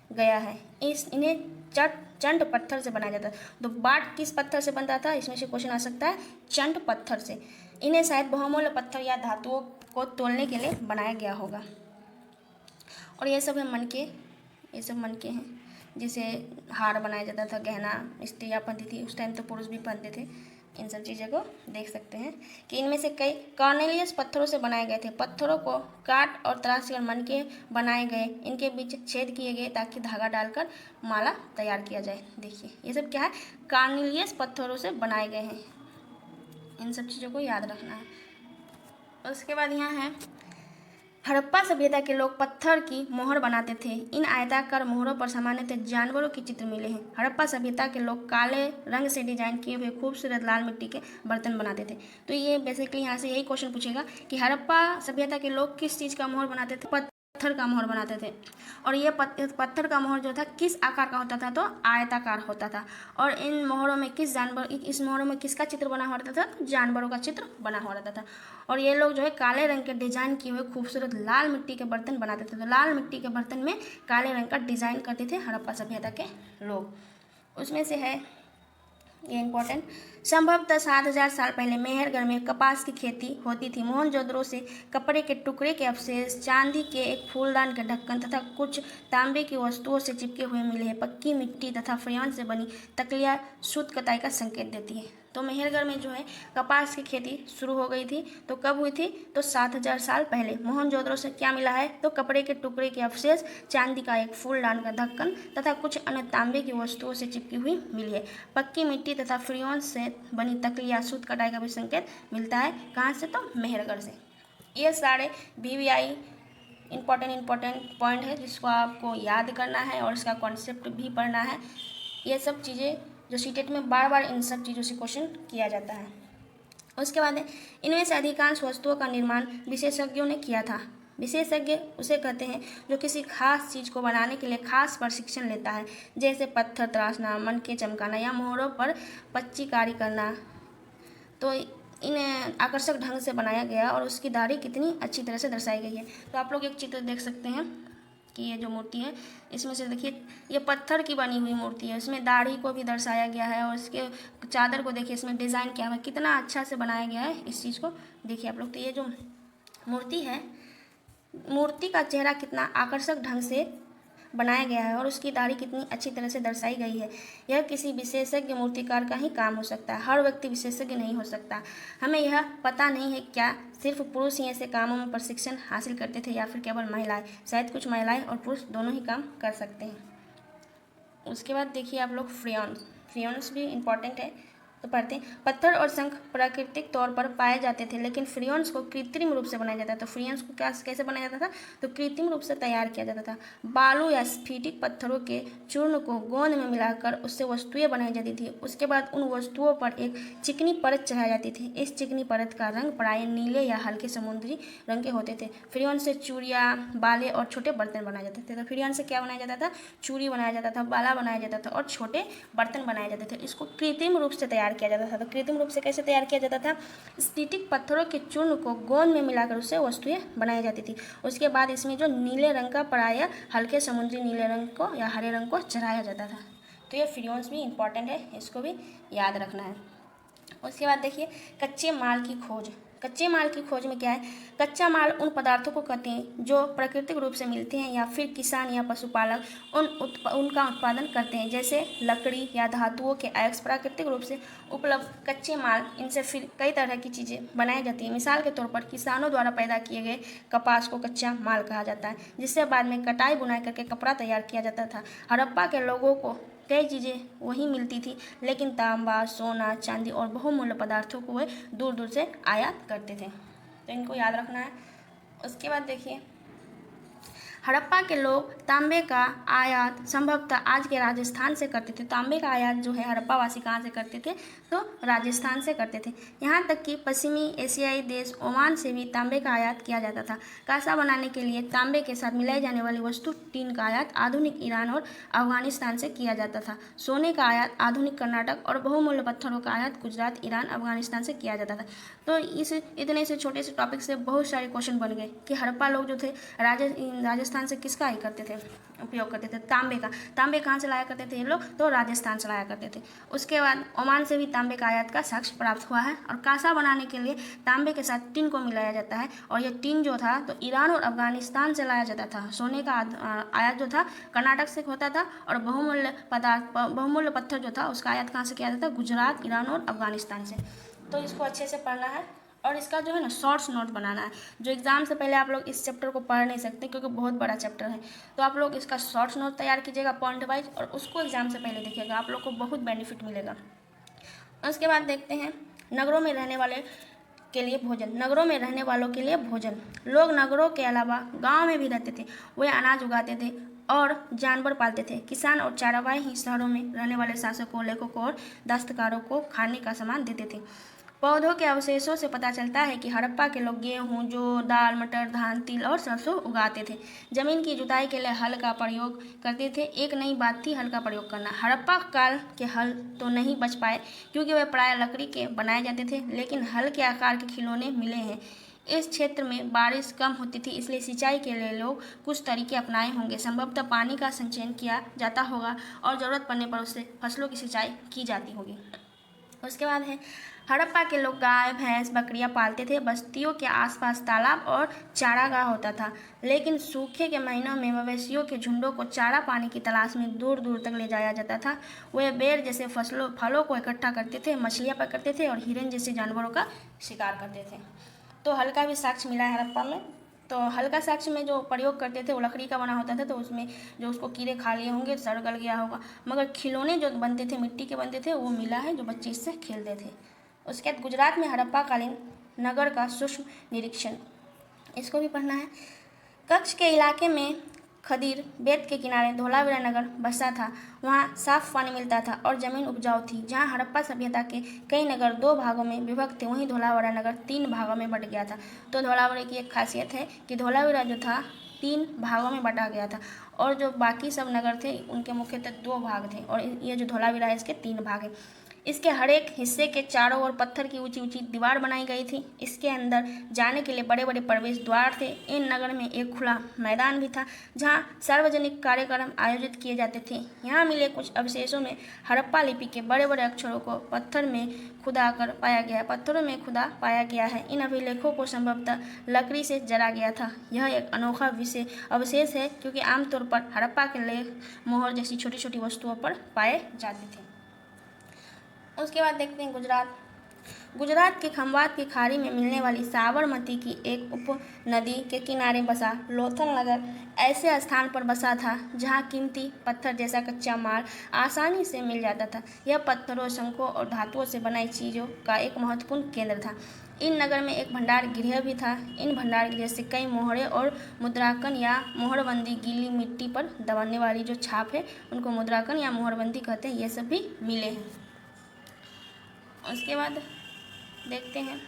गया है। इन्हें चंड पत्थर से बनाया जाता है। तो बाट किस पत्थर से बनता था, इसमें से क्वेश्चन आ सकता है चंड पत्थर से। इन्हें शायद बहुमूल्य पत्थर या धातुओं को तोलने के लिए बनाया गया होगा। और ये सब है मनके, ये सब मनके हैं जिसे हार बनाया जाता था, गहना स्त्रियाँ पहनती थी, उस टाइम तो पुरुष भी पहनते थे। इन सब चीज़ों को देख सकते हैं कि इनमें से कई कॉर्नेलियस पत्थरों से बनाए गए थे। पत्थरों को काट और तराश कर मनके बनाए गए, इनके बीच छेद किए गए ताकि धागा डालकर माला तैयार किया जाए। देखिए ये सब क्या है, कॉर्नेलियस पत्थरों से बनाए गए हैं। इन सब चीज़ों को याद रखना है। उसके बाद यहाँ है हड़प्पा सभ्यता के लोग पत्थर की मोहर बनाते थे। इन आयताकार मोहरों पर सामान्यतः जानवरों के चित्र मिले हैं। हड़प्पा सभ्यता के लोग काले रंग से डिजाइन किए हुए खूबसूरत लाल मिट्टी के बर्तन बनाते थे। तो ये बेसिकली यहाँ से यही क्वेश्चन पूछेगा कि हड़प्पा सभ्यता के लोग किस चीज़ का मोहर बनाते थे, पत्थर का मोहर बनाते थे। और ये पत्थर का मोहर जो था किस आकार का होता था, तो आयताकार होता था। और इन मोहरों में किस जानवर, इस मोहरों में किसका चित्र बना हुआ रहता था, जानवरों का चित्र बना हुआ रहता था। और ये लोग जो है काले रंग के डिजाइन किए हुए खूबसूरत लाल मिट्टी के बर्तन बनाते थे। तो लाल मिट्टी के बर्तन में काले रंग का डिजाइन करते थे हड़प्पा सभ्यता के लोग। उसमें से है ये इम्पोर्टेंट, संभवतः 7000 साल पहले मेहरगढ़ में कपास की खेती होती थी। मोहनजोदड़ो से कपड़े के टुकड़े के अवशेष, चांदी के एक फूलदान के ढक्कन तथा कुछ तांबे की वस्तुओं से चिपके हुए मिले हैं। पक्की मिट्टी तथा फ्रेयन से बनी तकलियाँ शुद्ध कताई का संकेत देती है। तो मेहरगढ़ में जो है कपास की खेती शुरू हो गई थी, तो कब हुई थी, तो 7000 साल पहले। मोहनजोदड़ो से क्या मिला है, तो कपड़े के टुकड़े के अवशेष, चांदी का एक फूलदान का ढक्कन तथा कुछ अन्य तांबे की वस्तुओं से चिपकी हुई मिली है। पक्की मिट्टी तथा फ्रेयन से बनी तकलियाँ सूत कटाई का भी संकेत मिलता है। कहाँ से, तो मेहरगढ़ से। ये सारे VVI इम्पोर्टेंट पॉइंट है जिसको आपको याद करना है और इसका कॉन्सेप्ट भी पढ़ना है। ये सब चीज़ें जो सीटेट में बार बार इन सब चीज़ों से क्वेश्चन किया जाता है। उसके बाद इनमें से अधिकांश वस्तुओं का निर्माण विशेषज्ञों ने किया था। विशेषज्ञ उसे कहते हैं जो किसी खास चीज़ को बनाने के लिए खास प्रशिक्षण लेता है, जैसे पत्थर तराशना, मनके चमकाना या मोहरों पर पच्चीकारी करना। तो इन्हें आकर्षक ढंग से बनाया गया और उसकी दाढ़ी कितनी अच्छी तरह से दर्शाई गई है। तो आप लोग एक चित्र देख सकते हैं कि ये जो मूर्ति है इसमें से देखिए ये पत्थर की बनी हुई मूर्ति है, इसमें दाढ़ी को भी दर्शाया गया है और इसके चादर को देखिए इसमें डिज़ाइन किया हुआ है, कितना अच्छा से बनाया गया है इस चीज़ को देखिए आप लोग। तो ये जो मूर्ति है, मूर्ति का चेहरा कितना आकर्षक ढंग से बनाया गया है और उसकी दाढ़ी कितनी अच्छी तरह से दर्शाई गई है। यह किसी विशेषज्ञ मूर्तिकार का ही काम हो सकता है, हर व्यक्ति विशेषज्ञ नहीं हो सकता। हमें यह पता नहीं है क्या सिर्फ पुरुष ही ऐसे कामों में प्रशिक्षण हासिल करते थे या फिर केवल महिलाएं। शायद कुछ महिलाएं और पुरुष दोनों ही काम कर सकते हैं। उसके बाद देखिए आप लोग फ्रेयन्स भी इम्पॉर्टेंट है, तो पढ़ते हैं। पत्थर और शंख प्राकृतिक तौर पर पाए जाते थे, लेकिन फ्रेयन्स को कृत्रिम रूप से बनाया जाता था। तो फ्रेयन्स को कैसे बनाया जाता था, तो कृत्रिम रूप से तैयार किया जाता था। बालू या स्फटिक पत्थरों के चूर्ण को गोंद में मिलाकर उससे वस्तुएं बनाई जाती थी। उसके बाद उन वस्तुओं पर एक चिकनी परत चढ़ाई जाती थी। इस चिकनी परत का रंग प्रायः नीले या हल्के समुद्री रंग के होते थे। फ्रेयन्स से चूड़ियाँ, बाले और छोटे बर्तन बनाए जाते थे। तो फ्रेयन्स से क्या बनाया जाता था, चूड़ी बनाया जाता था, बाला बनाया जाता था और छोटे बर्तन बनाए जाते थे। इसको कृत्रिम रूप से तैयार किया जाता था। तो कृत्रिम रूप से कैसे तैयार किया जाता था, स्फटिक पत्थरों के चूर्ण को गोंद में मिलाकर उससे वस्तुएं बनाई जाती थी। उसके बाद इसमें जो नीले रंग का प्रायः हल्के समुद्री नीले रंग को या हरे रंग को चढ़ाया जाता था। तो ये फ्रेयन्स भी इम्पॉर्टेंट है, इसको भी याद रखना है। उसके बाद देखिए कच्चे माल की खोज। कच्चे माल की खोज में क्या है, कच्चा माल उन पदार्थों को कहते हैं जो प्राकृतिक रूप से मिलते हैं या फिर किसान या पशुपालक उनका उत्पादन करते हैं, जैसे लकड़ी या धातुओं के अयस्क प्राकृतिक रूप से उपलब्ध कच्चे माल। इनसे फिर कई तरह की चीज़ें बनाई जाती हैं। मिसाल के तौर पर किसानों द्वारा पैदा किए गए कपास को कच्चा माल कहा जाता है, जिससे बाद में कटाई बुनाई करके कपड़ा तैयार किया जाता था। हड़प्पा के लोगों को कई चीज़ें वहीं मिलती थी, लेकिन तांबा, सोना, चांदी और बहुमूल्य पदार्थों को वे दूर दूर से आयात करते थे। तो इनको याद रखना है। उसके बाद देखिए हड़प्पा के लोग तांबे का आयात संभवतः आज के राजस्थान से करते थे। तांबे का आयात जो है हड़प्पा वासी कहाँ से करते थे, तो राजस्थान से करते थे। यहाँ तक कि पश्चिमी एशियाई देश ओमान से भी तांबे का आयात किया जाता था। कांसा बनाने के लिए तांबे के साथ मिलाई जाने वाली वस्तु टीन का आयात आधुनिक ईरान और अफगानिस्तान से किया जाता था। सोने का आयात आधुनिक कर्नाटक और बहुमूल्य पत्थरों का आयात गुजरात, ईरान, अफगानिस्तान से किया जाता था। तो इस इतने से छोटे से टॉपिक से बहुत सारे क्वेश्चन बन गए कि हड़प्पा लोग जो थे राजस्थान से किसका ही करते थे, उपयोग करते थे, तांबे का। तांबे कहाँ से लाया करते थे ये लोग? तो राजस्थान से लाया करते थे। उसके बाद ओमान से भी तांबे का आयात का साक्ष्य प्राप्त हुआ है। और कांसा बनाने के लिए तांबे के साथ टिन को मिलाया जाता है, और यह टिन जो था तो ईरान और अफगानिस्तान से लाया जाता था। सोने का आयात जो था कर्नाटक से होता था, और बहुमूल्य पत्थर जो था उसका आयात कहाँ से किया जाता था? गुजरात, ईरान और अफगानिस्तान से। तो इसको अच्छे से पढ़ना है, और इसका जो है ना शॉर्ट्स नोट बनाना है। जो एग्ज़ाम से पहले आप लोग इस चैप्टर को पढ़ नहीं सकते क्योंकि बहुत बड़ा चैप्टर है, तो आप लोग इसका शॉर्ट्स नोट तैयार कीजिएगा पॉइंट वाइज, और उसको एग्ज़ाम से पहले देखिएगा, आप लोग को बहुत बेनिफिट मिलेगा। उसके बाद देखते हैं नगरों में रहने वाले के लिए भोजन। नगरों में रहने वालों के लिए भोजन। लोग नगरों के अलावा गाँव में भी रहते थे। वे अनाज उगाते थे और जानवर पालते थे। किसान और चारावाई ही शहरों में रहने वाले शासकों, लेखकों और दस्तकारों को खाने का सामान देते थे। पौधों के अवशेषों से पता चलता है कि हड़प्पा के लोग गेहूँ, जौ, दाल, मटर, धान, तिल और सरसों उगाते थे। जमीन की जुताई के लिए हल का प्रयोग करते थे। एक नई बात थी हल का प्रयोग करना। हड़प्पा काल के हल तो नहीं बच पाए क्योंकि वे प्राय लकड़ी के बनाए जाते थे, लेकिन हल के आकार के खिलौने मिले हैं। इस क्षेत्र में बारिश कम होती थी, इसलिए सिंचाई के लिए लोग कुछ तरीके अपनाए होंगे। संभवतः पानी का संचयन किया जाता होगा और ज़रूरत पड़ने पर उससे फसलों की सिंचाई की जाती होगी। उसके बाद है हड़प्पा के लोग गाय, भैंस, बकरियां पालते थे। बस्तियों के आसपास तालाब और चारागाह होता था, लेकिन सूखे के महीनों में मवेशियों के झुंडों को चारा पानी की तलाश में दूर दूर तक ले जाया जाता था। वे बेर जैसे फलों को इकट्ठा करते थे, मछलियाँ पकड़ते थे और हिरन जैसे जानवरों का शिकार करते थे। तो हल का भी साक्ष्य मिला है हड़प्पा में। तो हल का साक्ष्य में जो प्रयोग करते थे वो लकड़ी का बना होता था, तो उसमें जो उसको कीड़े खा लिए होंगे, सड़ गल गया होगा, मगर खिलौने जो बनते थे मिट्टी के बनते थे वो मिला है, जो बच्चे इससे खेलते थे। उसके बाद गुजरात में हड़प्पा कालीन नगर का सूक्ष्म निरीक्षण, इसको भी पढ़ना है। कच्छ के इलाके में खदीर बेत के किनारे धोलावीरा नगर बसा था। वहाँ साफ पानी मिलता था और ज़मीन उपजाऊ थी। जहाँ हड़प्पा सभ्यता के कई नगर 2 भागों में विभक्त थे, वहीं धोलावीरा नगर 3 भागों में बट गया था। तो धोलावीरा की एक खासियत है कि धोलावीरा जो था 3 भागों में बटा गया था, और जो बाकी सब नगर थे उनके मुख्यतः 2 भाग थे, और ये जो धोलावीरा है इसके 3 भाग हैं। इसके हर एक हिस्से के चारों ओर पत्थर की ऊंची ऊंची दीवार बनाई गई थी। इसके अंदर जाने के लिए बड़े बड़े प्रवेश द्वार थे। इन नगर में एक खुला मैदान भी था जहां सार्वजनिक कार्यक्रम आयोजित किए जाते थे। यहाँ मिले कुछ अवशेषों में हड़प्पा लिपि के बड़े बड़े अक्षरों को पत्थरों में खुदा पाया गया है। इन अभिलेखों को संभवतः लकड़ी से जला गया था। यह एक अनोखा अवशेष है क्योंकि आमतौर पर हड़प्पा के लेख मोहर जैसी छोटी छोटी वस्तुओं पर पाए जाते थे। उसके बाद देखते हैं गुजरात के खंभात की खाड़ी में मिलने वाली साबरमती की एक उप नदी के किनारे बसा लोथल नगर ऐसे स्थान पर बसा था जहां कीमती पत्थर जैसा कच्चा माल आसानी से मिल जाता था। यह पत्थरों, शंखों और धातुओं से बनाई चीज़ों का एक महत्वपूर्ण केंद्र था। इन नगर में एक भंडार गृह भी था। इन भंडार गृह से कई मोहरे और मुद्रांकन या मोहरबंदी, गीली मिट्टी पर दबाने वाली जो छाप है उनको मुद्रांकन या मोहरबंदी कहते हैं, ये सब भी मिले हैं। उसके बाद देखते हैं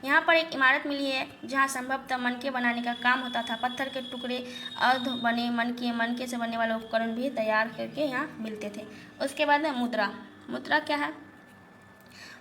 यहाँ पर एक इमारत मिली है जहाँ संभवतः मनके बनाने का काम होता था। पत्थर के टुकड़े, अर्ध बने मनके से बनने वाले उपकरण भी तैयार करके यहाँ मिलते थे। उसके बाद है मुद्रा क्या है?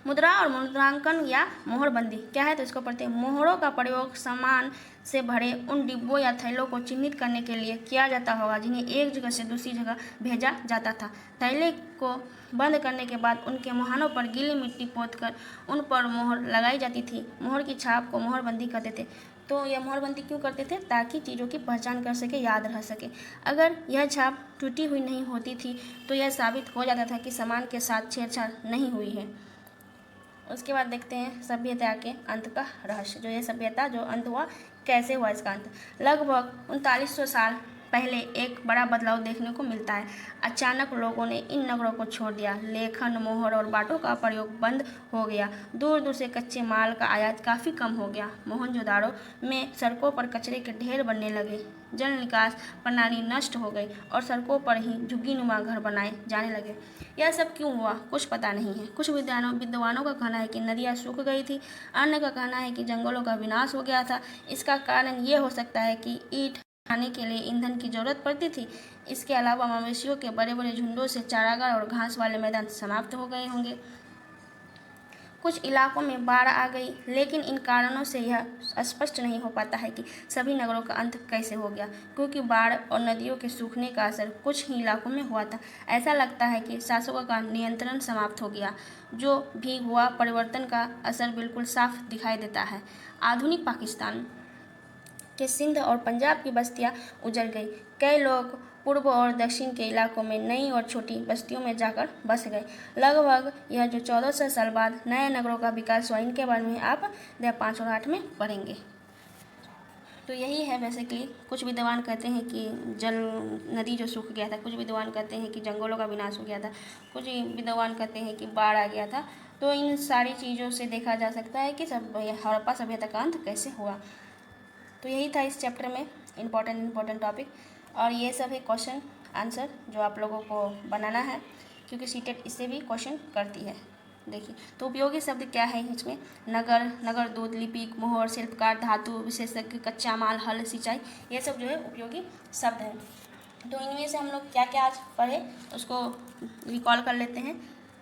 मुद्रा और मुद्रांकन या मोहरबंदी क्या है, तो इसको पढ़ते हैं। मोहरों का प्रयोग सामान से भरे उन डिब्बों या थैलों को चिन्हित करने के लिए किया जाता होगा जिन्हें एक जगह से दूसरी जगह भेजा जाता था। थैले को बंद करने के बाद उनके मुहानों पर गीली मिट्टी पोतकर उन पर मोहर लगाई जाती थी। मोहर की छाप को मोहरबंदी कहते थे। तो यह मोहरबंदी क्यों करते थे? ताकि चीज़ों की पहचान कर सके, याद रह सके। अगर यह छाप टूटी हुई नहीं होती थी तो यह साबित हो जाता था कि सामान के साथ छेड़छाड़ नहीं हुई है। उसके बाद देखते हैं सभ्यता के अंत का रहस्य। जो ये सभ्यता जो अंत हुआ, कैसे हुआ इसका अंत? लगभग 3900 साल पहले एक बड़ा बदलाव देखने को मिलता है। अचानक लोगों ने इन नगरों को छोड़ दिया। लेखन, मोहर और बाटों का प्रयोग बंद हो गया। दूर दूर से कच्चे माल का आयात काफ़ी कम हो गया। मोहनजोदाड़ो में सड़कों पर कचरे के ढेर बनने लगे। जल निकास प्रणाली नष्ट हो गई और सड़कों पर ही झुग्गीनुमा घर बनाए जाने लगे। यह सब क्यों हुआ, कुछ पता नहीं है। कुछ विद्वानों का कहना है कि नदियाँ सूख गई थी। अन्य का कहना है कि जंगलों का विनाश हो गया था। इसका कारण ये हो सकता है कि ईंट खाने के लिए ईंधन की जरूरत पड़ती थी। इसके अलावा मवेशियों के बड़े बड़े झुंडों से चारागाह और घास वाले मैदान समाप्त हो गए होंगे। कुछ इलाकों में बाढ़ आ गई, लेकिन इन कारणों से यह स्पष्ट नहीं हो पाता है कि सभी नगरों का अंत कैसे हो गया, क्योंकि बाढ़ और नदियों के सूखने का असर कुछ ही इलाकों में हुआ था। ऐसा लगता है कि शासकों का नियंत्रण समाप्त हो गया। जो भी हुआ, परिवर्तन का असर बिल्कुल साफ दिखाई देता है। आधुनिक पाकिस्तान के सिंध और पंजाब की बस्तियां उजड़ गई। कई लोग पूर्व और दक्षिण के इलाकों में नई और छोटी बस्तियों में जाकर बस गए। लगभग यह जो 1400 साल बाद नए नगरों का विकास हुआ, इनके बारे में आप 5 और 8 में पढ़ेंगे। तो यही है बेसिकली। कुछ विद्वान कहते हैं कि नदी जो सूख गया था, कुछ विद्वान कहते हैं कि जंगलों का विनाश हो गया था, कुछ विद्वान कहते हैं कि बाढ़ आ गया था। तो इन सारी चीज़ों से देखा जा सकता है कि हड़प्पा सभ्यता का अंत कैसे हुआ। तो यही था इस चैप्टर में इम्पोर्टेंट टॉपिक, और ये सब है क्वेश्चन आंसर जो आप लोगों को बनाना है, क्योंकि सीटेट इससे भी क्वेश्चन करती है। देखिए, तो उपयोगी शब्द क्या है इसमें? नगर दूत, लिपिक, मोहर, शिल्पकार, धातु विशेषज्ञ, कच्चा माल, हल, सिंचाई, ये सब जो है उपयोगी शब्द हैं। तो इनमें से हम लोग क्या क्या आज पढ़े उसको रिकॉल कर लेते हैं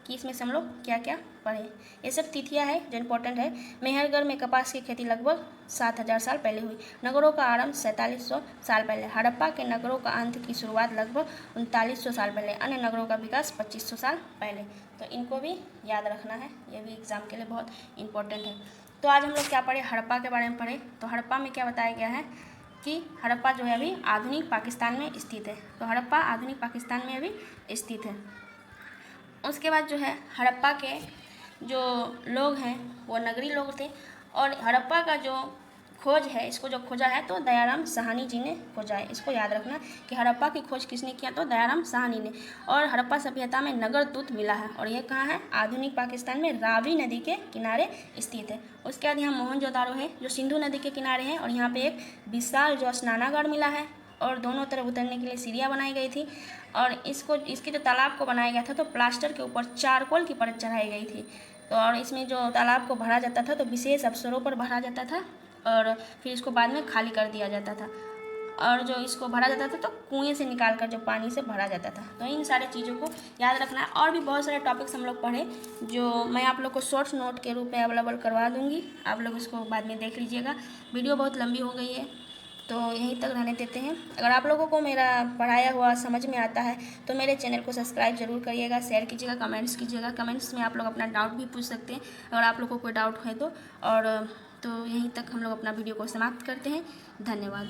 कि इसमें से हम लोग क्या क्या पढ़े। ये सब तिथियां है जो इम्पोर्टेंट है। मेहरगढ़ में कपास की खेती लगभग 7000 साल पहले हुई। नगरों का आरंभ 4700 साल पहले। हड़प्पा के नगरों का अंत की शुरुआत लगभग 3900 साल पहले। अन्य नगरों का विकास 2500 साल पहले। तो इनको भी याद रखना है, ये भी एग्जाम के लिए बहुत इंपॉर्टेंट है। तो आज हम लोग क्या पढ़े? हड़प्पा के बारे में पढ़े। तो हड़प्पा में क्या बताया गया है कि हड़प्पा जो है अभी आधुनिक पाकिस्तान में स्थित है। तो हड़प्पा आधुनिक पाकिस्तान में अभी स्थित है। उसके बाद जो है हड़प्पा के जो लोग हैं वो नगरी लोग थे, और हड़प्पा का जो खोज है, इसको जो खोजा है तो दयाराम साहनी जी ने खोजा है। इसको याद रखना कि हड़प्पा की खोज किसने किया? तो दयाराम साहनी ने। और हड़प्पा सभ्यता में नगर दूत मिला है, और ये कहाँ है? आधुनिक पाकिस्तान में रावी नदी के किनारे स्थित है। उसके बाद यहाँ मोहनजोदाड़ो है जो सिंधु नदी के किनारे है, और यहाँ पे एक विशाल जो स्नानागार मिला है, और दोनों तरफ उतरने के लिए सीढ़ियाँ बनाई गई थी। और इसके जो तालाब को बनाया गया था तो प्लास्टर के ऊपर चारकोल की परत चढ़ाई गई थी। तो और इसमें जो तालाब को भरा जाता था तो विशेष अवसरों पर भरा जाता था, और फिर इसको बाद में खाली कर दिया जाता था। और जो इसको भरा जाता था तो कुएं से निकाल कर जो पानी से भरा जाता था। तो इन सारी चीज़ों को याद रखना है। और भी बहुत सारे टॉपिक्स हम लोग पढ़े जो मैं आप लोग को शॉर्ट्स नोट के रूप में अवेलेबल करवा दूँगी, आप लोग इसको बाद में देख लीजिएगा। वीडियो बहुत लंबी हो गई है तो यहीं तक रहने देते हैं। अगर आप लोगों को मेरा पढ़ाया हुआ समझ में आता है तो मेरे चैनल को सब्सक्राइब जरूर करिएगा, शेयर कीजिएगा, कमेंट्स कीजिएगा। कमेंट्स में आप लोग अपना डाउट भी पूछ सकते हैं अगर आप लोगों को कोई डाउट है तो। और तो यहीं तक हम लोग अपना वीडियो को समाप्त करते हैं। धन्यवाद।